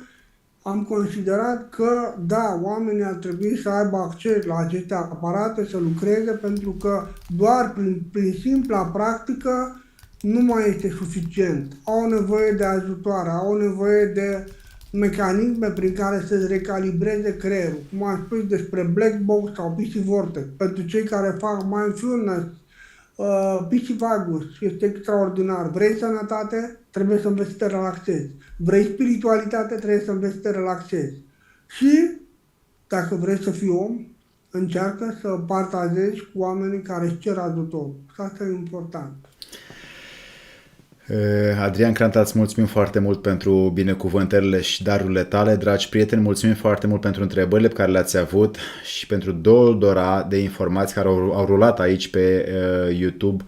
am considerat că, da, oamenii ar trebui să aibă acces la aceste aparate, să lucreze, pentru că doar prin simpla practică nu mai este suficient. Au nevoie de ajutoare, au nevoie de mecanisme prin care să-ți recalibreze creierul. Cum am spus despre Black Box sau PC Vortex. Pentru cei care fac mindfulness, PC Vagus este extraordinar. Vrei sănătate? Trebuie să înveți să te relaxezi. Vrei spiritualitate? Trebuie să înveți să te relaxezi. Și, dacă vrei să fii om, încearcă să partajezi cu oamenii care își cer ajutor. Asta e important. Adrian Cranta, îți mulțumim foarte mult pentru binecuvântările și darurile tale. Dragi prieteni, mulțumim foarte mult pentru întrebările pe care le-ați avut și pentru doldora de informații care au rulat aici pe YouTube.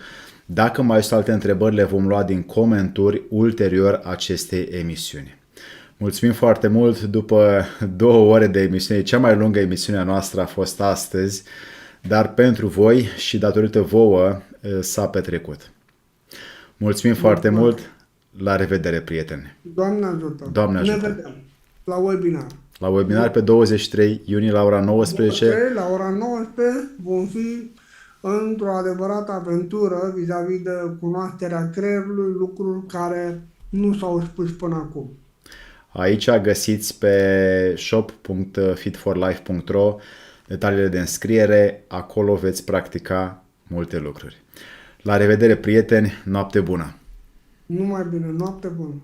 Dacă mai sunt alte întrebări, le vom lua din comentarii ulterior acestei emisiuni. Mulțumim foarte mult. După 2 ore de emisiune, cea mai lungă emisiune a noastră a fost astăzi, dar pentru voi și datorită vouă s-a petrecut. Mulțumim foarte mult. La revedere, prieteni. Doamne ajută! Doamne ajută. Ne vedem la webinar. La webinar pe 23 iunie la ora 19. La ora 19 vom fi într-o adevărată aventură vis-a-vis de cunoașterea creierului, lucruri care nu s-au spus până acum. Aici găsiți pe shop.fitforlife.ro detaliile de înscriere. Acolo veți practica multe lucruri. La revedere, prieteni! Noapte bună! Numai bine, noapte bună!